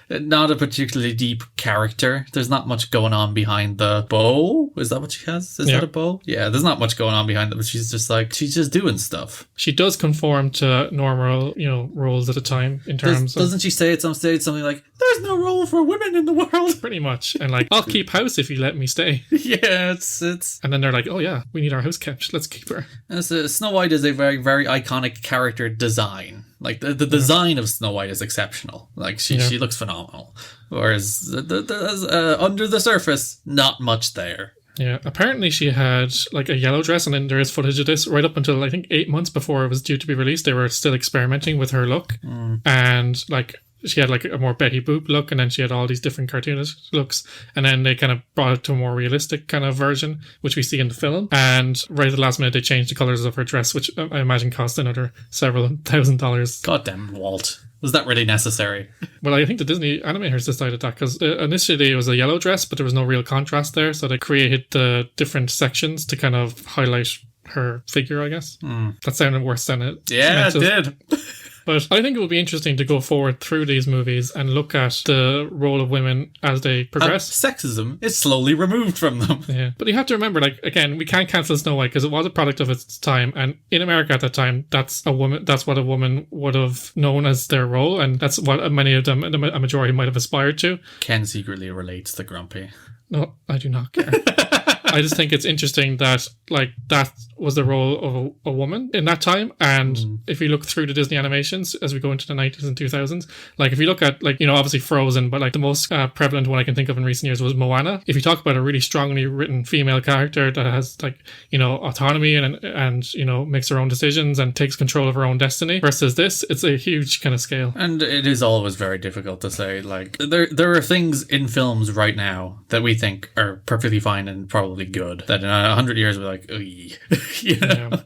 not a particularly deep character. There's not much going on behind the bow. Is that what she has? Is that a bow? Yeah, there's not much going on behind it, but she's just doing stuff. She does conform to normal, roles at a time in terms Doesn't she say at some stage something like, there's no role for women in the world? Pretty much. And like, I'll keep house if you let me stay. Yeah, it's... And then they're like, oh yeah, we need our house kept. Let's keep her. Snow White is a very, very iconic character design. Like, the design of Snow White is exceptional. Like, she looks phenomenal. Whereas, under the surface, not much there. Yeah, apparently she had like a yellow dress, and then there is footage of this right up until I think 8 months before it was due to be released. They were still experimenting with her look. And like... She had like a more Betty Boop look, and then she had all these different cartoonish looks, and then they kind of brought it to a more realistic kind of version, which we see in the film. And right at the last minute, they changed the colours of her dress, which I imagine cost another several $1,000s. Goddamn, Walt. Was that really necessary? Well, I think the Disney animators decided that because initially it was a yellow dress, but there was no real contrast there, so they created the different sections to kind of highlight her figure, I guess. That sounded worse than it. Yeah, it did. But I think it would be interesting to go forward through these movies and look at the role of women as they progress. Sexism is slowly removed from them. Yeah, but you have to remember, like, again, we can't cancel Snow White because it was a product of its time, and in America at that time, that's what a woman would have known as their role, and that's what many of them, a majority, might have aspired to. Ken secretly relates to Grumpy. No, I do not care. I just think it's interesting that like that was the role of a woman in that time. And if you look through the Disney animations as we go into the 90s and 2000s, like if you look at like, obviously Frozen, but like the most prevalent one I can think of in recent years was Moana. If you talk about a really strongly written female character that has like, autonomy and makes her own decisions and takes control of her own destiny versus this, it's a huge kind of scale. And it is always very difficult to say, like, there are things in films right now that we think are perfectly fine and probably good that in 100 years we're like,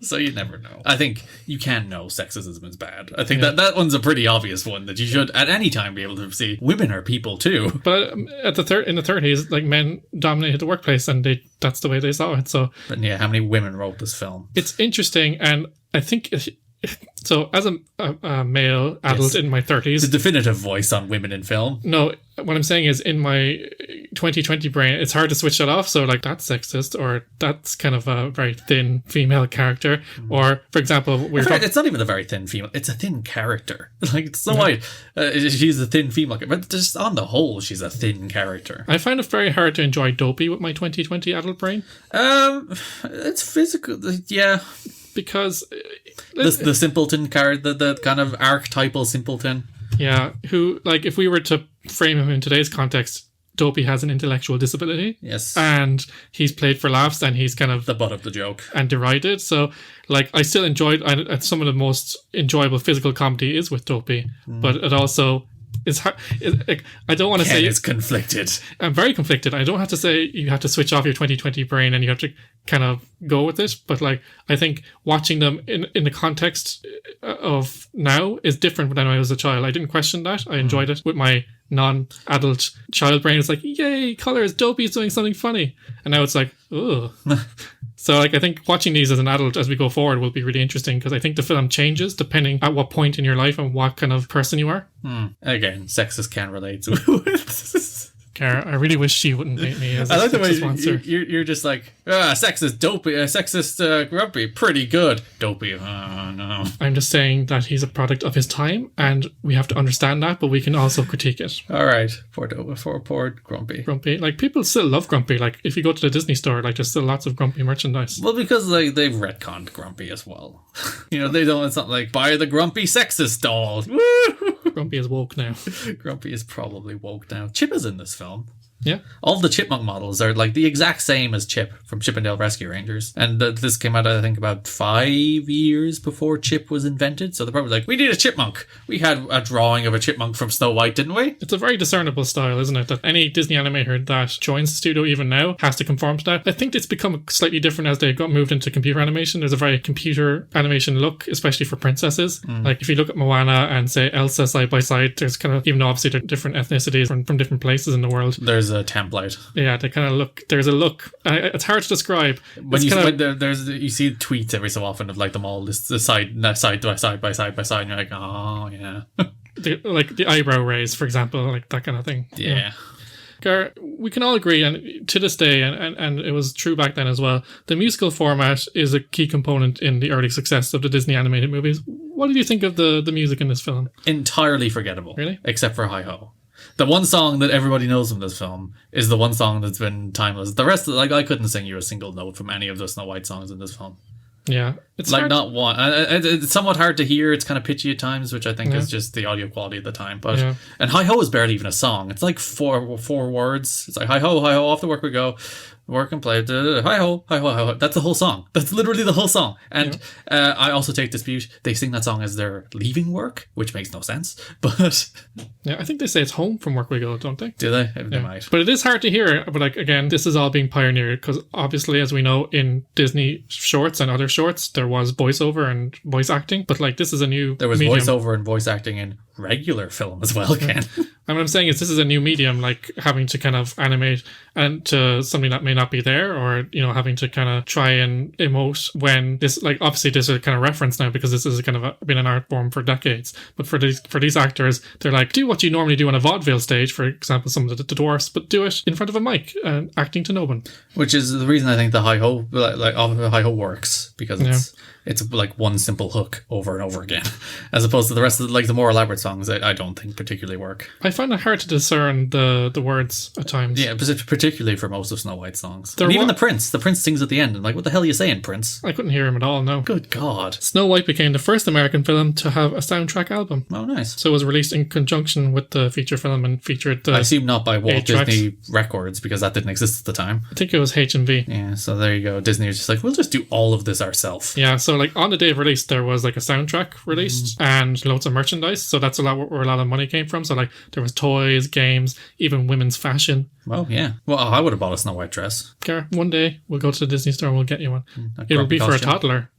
So you never know. I think you can know sexism is bad. I think that one's a pretty obvious one that you should at any time be able to see. Women are people too. But in the 30s, like men dominated the workplace, and that's the way they saw it. So, but yeah, how many women wrote this film? It's interesting, and I think. So, as a male adult in my 30s... The definitive voice on women in film. No, what I'm saying is in my 2020 brain, it's hard to switch that off. So, like, that's sexist, or that's kind of a very thin female character. Or, for example... It's not even a very thin female. It's a thin character. Like, it's so white. She's a thin female. But just on the whole, she's a thin character. I find it very hard to enjoy Dopey with my 2020 adult brain. It's physical. Yeah. Because... The simpleton character, the kind of archetypal simpleton. Yeah, who, like, if we were to frame him in today's context, Dopey has an intellectual disability. Yes. And he's played for laughs, and he's kind of... the butt of the joke. And derided. So, like, I still enjoyed... And some of the most enjoyable physical comedy is with Dopey. But it also... It's hard, I don't want to say... is conflicted. I'm very conflicted. I don't have to say you have to switch off your 2020 brain and you have to kind of go with it. But like, I think watching them in the context of now is different than when I was a child. I didn't question that. I enjoyed it with my non-adult child brain. It's like, yay, colours, Dopey's doing something funny. And now it's like, ugh. So, like, I think watching these as an adult as we go forward will be really interesting because I think the film changes depending at what point in your life and what kind of person you are. Again, sexist can relate to it. Cara, I really wish she wouldn't hate me as I like the way sponsor. You're just like, sexist Dopey, sexist Grumpy, pretty good. Dopey, no. I'm just saying that he's a product of his time and we have to understand that, but we can also critique it. All right, poor Grumpy. Grumpy, like, people still love Grumpy. Like, if you go to the Disney store, like, there's still lots of Grumpy merchandise. Well, because like they've retconned Grumpy as well. They don't. It's not like buy the Grumpy sexist doll. Woo! Grumpy is woke now. Grumpy is probably woke now. Chip is in this film. Yeah. All the chipmunk models are like the exact same as Chip from Chip and Dale Rescue Rangers. And this came out, I think, about 5 years before Chip was invented. So they're probably like, we need a chipmunk. We had a drawing of a chipmunk from Snow White, didn't we? It's a very discernible style, isn't it? That any Disney animator that joins the studio even now has to conform to that. I think it's become slightly different as they got moved into computer animation. There's a very computer animation look, especially for princesses. Like if you look at Moana and say Elsa side by side, there's kind of, even though obviously they're different ethnicities from different places in the world. There's a template. Yeah, they kind of look. There's a look. It's hard to describe. When you see tweets every so often of like them all this side by side, and you're like, oh yeah, like the eyebrow raise, for example, like that kind of thing. Yeah. Gar, we can all agree, and to this day, and it was true back then as well, the musical format is a key component in the early success of the Disney animated movies. What did you think of the music in this film? Entirely forgettable. Really? Except for Hi Ho. The one song that everybody knows from this film is the one song that's been timeless. The rest, like, I couldn't sing you a single note from any of the Snow White songs in this film. Yeah. It's like, hard. not one. It's somewhat hard to hear. It's kind of pitchy at times, which I think is just the audio quality at the time. But And Hi Ho is barely even a song. It's like four words. It's like, hi ho, off to work we go. Work and play. Hi ho, hi ho, hi ho. That's the whole song. That's literally the whole song. And I also take dispute. They sing that song as they're leaving work, which makes no sense. But yeah, I think they say it's home from work we go, don't they? Do they? They might. But it is hard to hear. But like again, this is all being pioneered because obviously, as we know, in Disney shorts and other shorts, there was voiceover and voice acting. But like this is a new. There was medium. voiceover and voice acting in regular film as well, Ken. And what I'm saying is this is a new medium, like having to kind of animate and to something that may not be there, or, you know, having to kind of try and emote when this, like, obviously this is a kind of reference now because this is kind of been an art form for decades. But for these actors, they're like, do what you normally do on a vaudeville stage, for example, some of the dwarfs, but do it in front of a mic and acting to no one. Which is the reason I think the Hi Ho, Hi Ho works, because it's like one simple hook over and over again, as opposed to the rest of the more elaborate songs. I don't think particularly work. I find it hard to discern the words at times. Yeah, particularly for most of Snow White's songs. And even the Prince sings at the end, and like, what the hell are you saying, Prince? I couldn't hear him at all, no. Good God. Snow White became the first American film to have a soundtrack album. Oh, nice. So it was released in conjunction with the feature film and featured I assume not by Walt Disney tracks. Records, because that didn't exist at the time. I think it was H&V. Yeah, so there you go. Disney was just like, we'll just do all of this ourselves. Yeah, so like on the day of release, there was like a soundtrack released and loads of merchandise. So that's a lot where a lot of money came from. So like there was toys, games, even women's fashion. Well, yeah. Well, I would have bought a Snow White dress. Gar, one day we'll go to the Disney store and we'll get you one. It'll be for a toddler.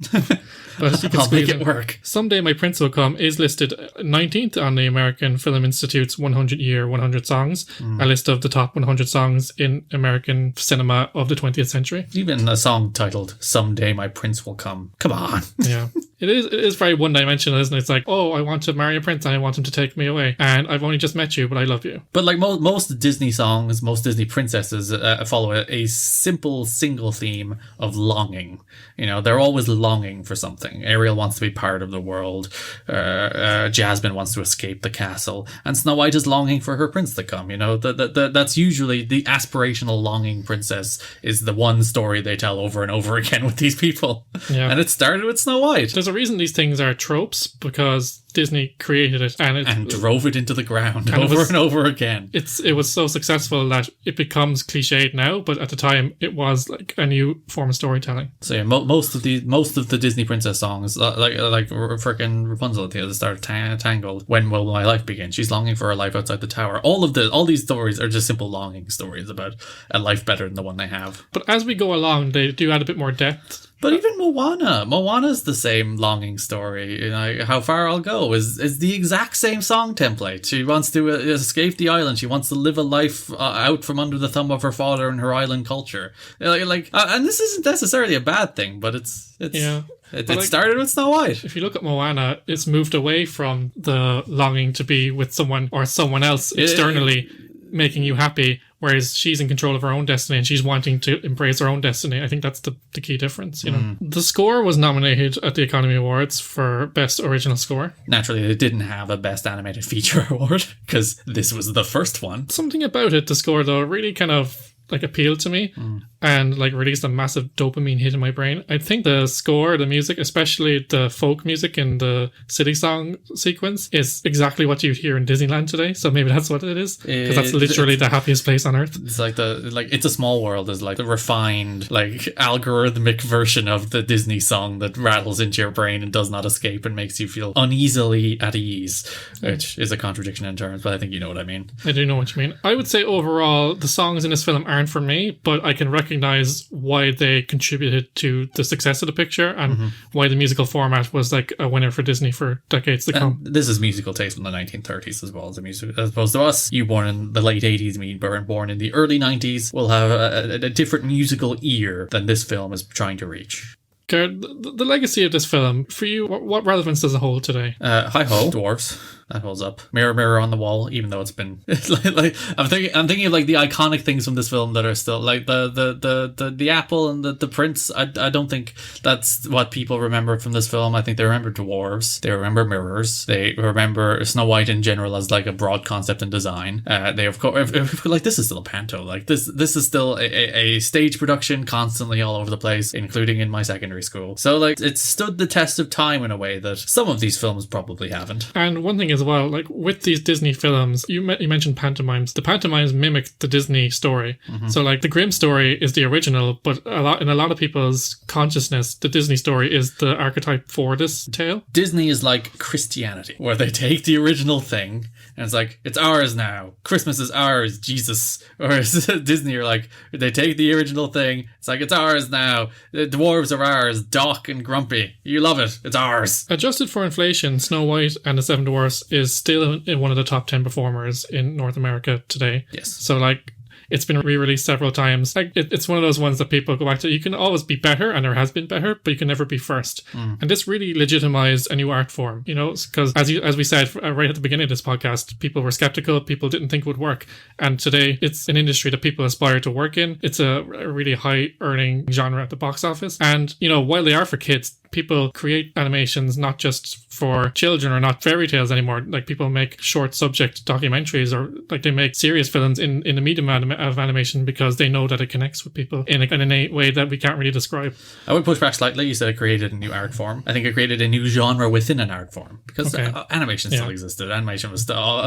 But you can I'll make it work. Someday My Prince Will Come is listed 19th on the American Film Institute's 100 Songs, a list of the top 100 songs in American cinema of the 20th century. Even a song titled Someday My Prince Will Come. Come on. Yeah. It is very one-dimensional, isn't it? It's like, oh, I want to marry a prince and I want him to take me away. And I've only just met you, but I love you. But like most Disney songs, most Disney princesses follow a simple single theme of longing. You know, they're always longing for something. Ariel wants to be part of the world. Jasmine wants to escape the castle. And Snow White is longing for her prince to come. You know, that's usually the aspirational longing princess is the one story they tell over and over again with these people. Yeah. And it started with Snow White. There's a reason these things are tropes, because Disney created it and drove it into the ground over and over again. It was so successful that it becomes cliched now, but at the time it was like a new form of storytelling. So yeah, most of the Disney princess songs, like frickin' Rapunzel at the start of Tangled, When Will My Life Begin? She's longing for a life outside the tower. All these stories are just simple longing stories about a life better than the one they have. But as we go along, they do add a bit more depth. But even Moana's the same longing story. You know, How Far I'll Go is the exact same song template. She wants to escape the island. She wants to live a life out from under the thumb of her father and her island culture. And this isn't necessarily a bad thing, but it started with Snow White. If you look at Moana, it's moved away from the longing to be with someone or someone else externally making you happy, whereas she's in control of her own destiny and she's wanting to embrace her own destiny. I think that's the key difference, you know. The score was nominated at the Academy Awards for Best Original Score. Naturally, they didn't have a Best Animated Feature award because this was the first one. Something about it, the score though, really kind of like appealed to me. and like released a massive dopamine hit in my brain. I think the score, the music, especially the folk music in the city song sequence, is exactly what you'd hear in Disneyland today. So maybe that's what it is, because that's literally the happiest place on earth. It's like It's a Small World is like the refined, like algorithmic version of the Disney song that rattles into your brain and does not escape and makes you feel uneasily at ease, which is a contradiction in terms, but I think you know what I mean. I do know what you mean. I would say overall, the songs in this film aren't for me, but I can recognize why they contributed to the success of the picture and why the musical format was like a winner for Disney for decades to come. This is musical taste from the 1930s as well as as opposed to us. You born in the late 80s, me born in the early 90s, will have a different musical ear than this film is trying to reach. Gar, the legacy of this film, for you, what relevance does it hold today? Hi-ho, dwarves. That holds up. Mirror, mirror on the wall, even though it's been I'm thinking of like the iconic things from this film that are still like the apple and the prince. I don't think that's what people remember from this film. I think they remember dwarves. They remember mirrors. They remember Snow White in general as like a broad concept and design. They of course like this is still a panto. Like this is still a stage production constantly all over the place, including in my secondary school. So like it stood the test of time in a way that some of these films probably haven't. And one thing as well, like with these Disney films, you mentioned pantomimes. The pantomimes mimic the Disney story. So like the Grimm story is the original, but in a lot of people's consciousness, the Disney story is the archetype for this tale. Disney is like Christianity, where they take the original thing and it's like, it's ours now. Christmas is ours, Jesus. Or Disney are like, they take the original thing, it's like, it's ours now. The dwarves are ours, Doc and Grumpy. You love it, it's ours. Adjusted for inflation, Snow White and the Seven Dwarfs is still in one of the top 10 performers in North America today. Yes. So like, it's been re-released several times. Like it's one of those ones that people go back to. You can always be better, and there has been better, but you can never be first. And this really legitimized a new art form, you know, because as we said right at the beginning of this podcast, people were skeptical, people didn't think it would work. And today it's an industry that people aspire to work in. It's a really high earning genre at the box office. And, you know, while they are for kids, people create animations not just for children or not fairy tales anymore. Like people make short subject documentaries, or like they make serious films in the medium of animation because they know that it connects with people in an innate way that we can't really describe. I would push back slightly. You said it created a new art form. I think it created a new genre within an art form, because animation still existed. Animation was still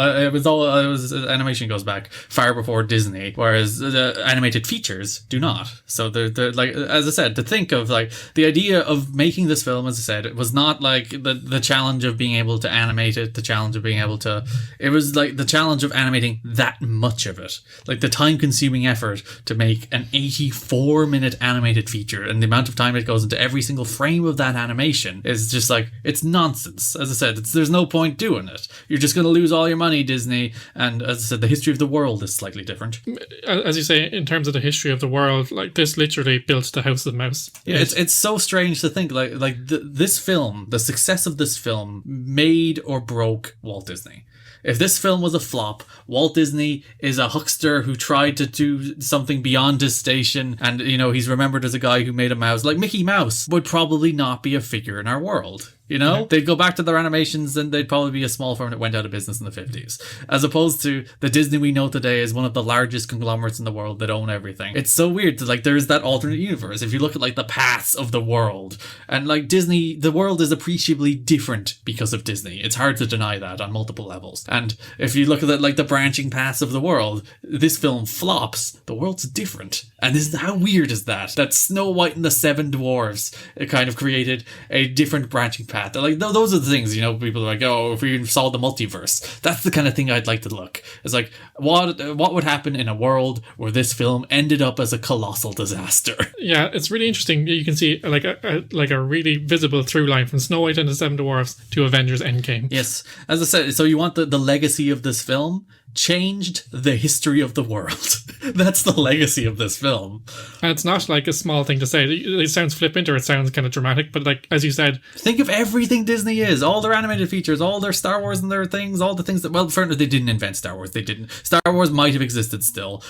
animation goes back far before Disney, whereas animated features do not. So they're like, as I said, to think of like the idea of making this film, as I said, it was not like the challenge of being able to animate it, the challenge of being able to, it was like the challenge of animating that much of it, like the time-consuming effort to make an 84-minute animated feature, and the amount of time it goes into every single frame of that animation is just like, it's nonsense. As I said, there's no point doing it. You're just going to lose all your money, Disney. And as I said, the history of the world is slightly different. As you say, in terms of the history of the world, like this literally built the House of Mouse. Yeah, it's so strange to think this film, the success of this film made or broke Walt Disney. If this film was a flop, Walt Disney is a huckster who tried to do something beyond his station, and, you know, he's remembered as a guy who made a mouse. Like Mickey Mouse would probably not be a figure in our world. You know, they'd go back to their animations and they'd probably be a small firm that went out of business in the 50s. As opposed to the Disney we know today is one of the largest conglomerates in the world that own everything. It's so weird that, like, there's that alternate universe. If you look at, like, the paths of the world, and, like, Disney, the world is appreciably different because of Disney. It's hard to deny that on multiple levels. And if you look at, like, the branching paths of the world, this film flops, the world's different. And how weird is that? That Snow White and the Seven Dwarfs, it kind of created a different branching path. Like, those are the things, you know, people are like, oh, if we saw the multiverse, that's the kind of thing I'd like to look. It's like, what would happen in a world where this film ended up as a colossal disaster? Yeah, it's really interesting. You can see like a really visible through line from Snow White and the Seven Dwarfs to Avengers Endgame. Yes, as I said, so you want the legacy of this film changed the history of the world. That's the legacy of this film. And it's not like a small thing to say. It sounds flippant or it sounds kind of dramatic, but like, as you said, think of everything Disney is, all their animated features, all their Star Wars and their things, all the things that, well, they didn't invent Star Wars. They didn't. Star Wars might have existed still.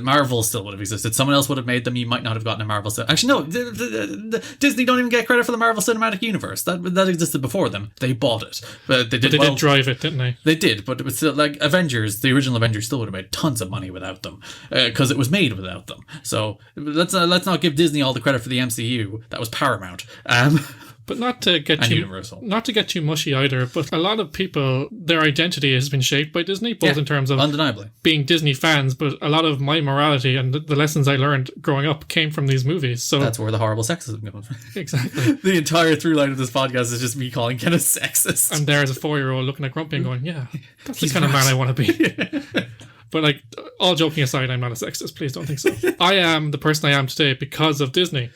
Marvel still would have existed. Someone else would have made them. You might not have gotten a Marvel. Actually, no, Disney don't even get credit for the Marvel Cinematic Universe. That existed before them. They bought it. But they did drive it, didn't they? They did, but it was still like Avengers Avengers, the original Avengers still would have made tons of money without them, because it was made without them. So let's not give Disney all the credit for the MCU. That was Paramount. But not to get too mushy either, but a lot of people, their identity has been shaped by Disney, both in terms of undeniably being Disney fans, but a lot of my morality and the lessons I learned growing up came from these movies. So that's where the horrible sexism comes from. Exactly. The entire through line of this podcast is just me calling Ken a sexist. And there's a 4-year-old looking at Grumpy and going, yeah, that's the kind of man I want to be. But like, all joking aside, I'm not a sexist. Please don't think so. I am the person I am today because of Disney.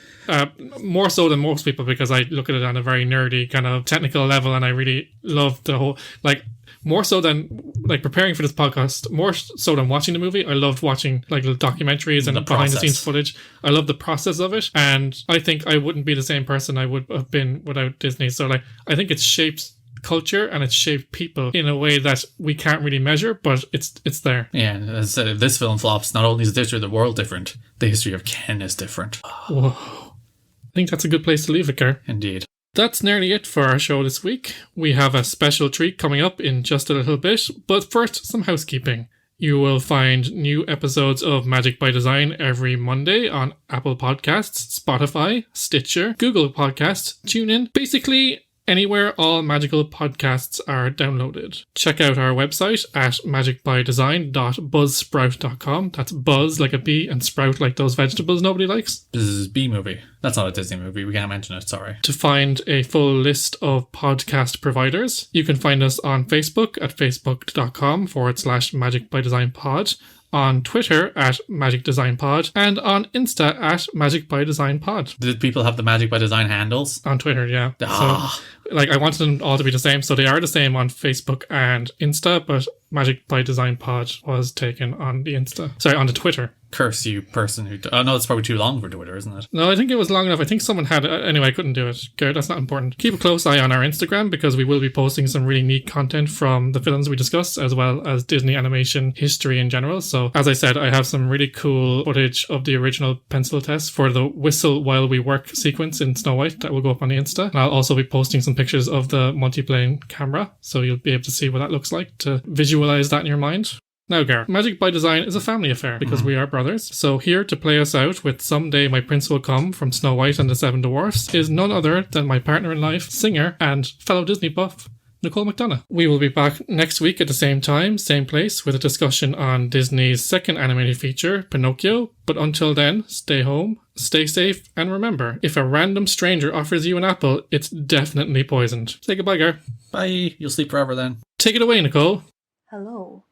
More so than most people, because I look at it on a very nerdy kind of technical level, and I really love the whole, like, more so than like preparing for this podcast, more so than watching the movie. I loved watching like little documentaries and behind the scenes footage. I love the process of it, and I think I wouldn't be the same person I would have been without Disney. So like, I think it's shaped culture and it's shaped people in a way that we can't really measure, but it's there. Yeah, and as if this film flops, not only is the history of the world different, the history of Ken is different. Whoa. I think that's a good place to leave it, Gar. Indeed. That's nearly it for our show this week. We have a special treat coming up in just a little bit, but first, some housekeeping. You will find new episodes of Magic by Design every Monday on Apple Podcasts, Spotify, Stitcher, Google Podcasts, TuneIn, basically anywhere all magical podcasts are downloaded. Check out our website at magicbydesign.buzzsprout.com. That's buzz like a bee and sprout like those vegetables nobody likes. This is Bee Movie. That's not a Disney movie. We can't mention it. Sorry. To find a full list of podcast providers, you can find us on Facebook at facebook.com/magicbydesignpod, on Twitter at Magic Design Pod, and on Insta at Magic by Design Pod. Did people have the Magic by Design handles? On Twitter, yeah. So, like, I wanted them all to be the same, so they are the same on Facebook and Insta, but Magic by Design Pod was taken on the on the Twitter. Curse you, person who... Oh, no, it's probably too long for Twitter, isn't it? No, I think it was long enough. I think someone had it. Anyway, I couldn't do it. Garrett, that's not important. Keep a close eye on our Instagram, because we will be posting some really neat content from the films we discuss, as well as Disney animation history in general. So, as I said, I have some really cool footage of the original pencil test for the whistle while we work sequence in Snow White that will go up on the Insta. And I'll also be posting some pictures of the multiplane camera, so you'll be able to see what that looks like to visualize that in your mind. Now, Gar, Magic by Design is a family affair because we are brothers. So here to play us out with Someday My Prince Will Come from Snow White and the Seven Dwarfs is none other than my partner in life, singer, and fellow Disney buff, Nicole McDonagh. We will be back next week at the same time, same place, with a discussion on Disney's second animated feature, Pinocchio. But until then, stay home, stay safe, and remember, if a random stranger offers you an apple, it's definitely poisoned. Say goodbye, Gar. Bye. You'll sleep forever then. Take it away, Nicole. Hello.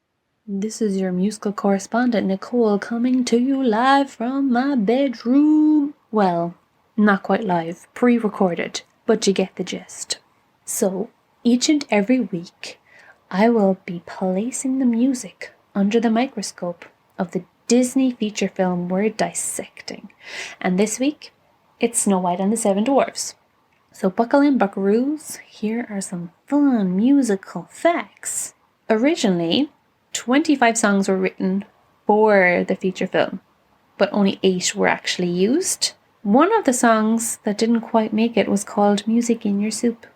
This is your musical correspondent, Nicole, coming to you live from my bedroom. Well, not quite live, pre-recorded, but you get the gist. So, each and every week, I will be placing the music under the microscope of the Disney feature film we're dissecting. And this week, it's Snow White and the Seven Dwarfs. So buckle in, buckaroos. Here are some fun musical facts. Originally, 25 songs were written for the feature film, but only 8 were actually used. One of the songs that didn't quite make it was called Music in Your Soup.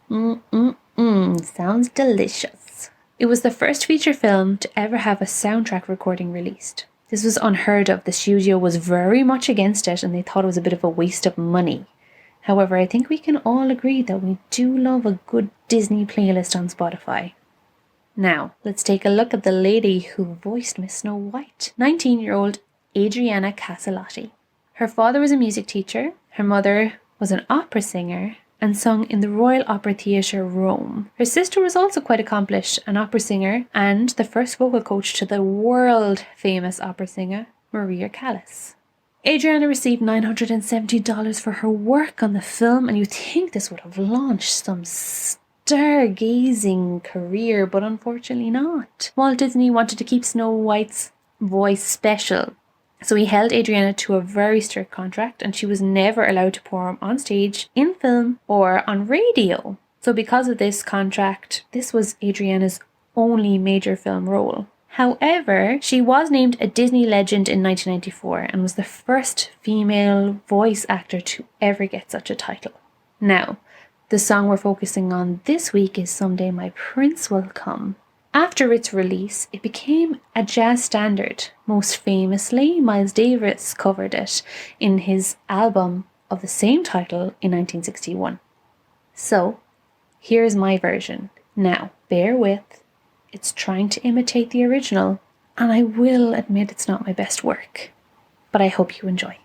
Sounds delicious. It was the first feature film to ever have a soundtrack recording released. This was unheard of. The studio was very much against it, and they thought it was a bit of a waste of money. However, I think we can all agree that we do love a good Disney playlist on Spotify. Now, let's take a look at the lady who voiced Miss Snow White, 19-year-old Adriana Caselotti. Her father was a music teacher, her mother was an opera singer, and sung in the Royal Opera Theatre, Rome. Her sister was also quite accomplished, an opera singer, and the first vocal coach to the world-famous opera singer, Maria Callas. Adriana received $970 for her work on the film, and you'd think this would have launched some stargazing career, but unfortunately not. Walt Disney wanted to keep Snow White's voice special, so he held Adriana to a very strict contract, and she was never allowed to perform on stage, in film, or on radio. So because of this contract, this was Adriana's only major film role. However, she was named a Disney legend in 1994 and was the first female voice actor to ever get such a title. Now, the song we're focusing on this week is Someday My Prince Will Come. After its release, it became a jazz standard. Most famously, Miles Davis covered it in his album of the same title in 1961. So, here's my version. Now, bear with, it's trying to imitate the original, and I will admit it's not my best work, but I hope you enjoy.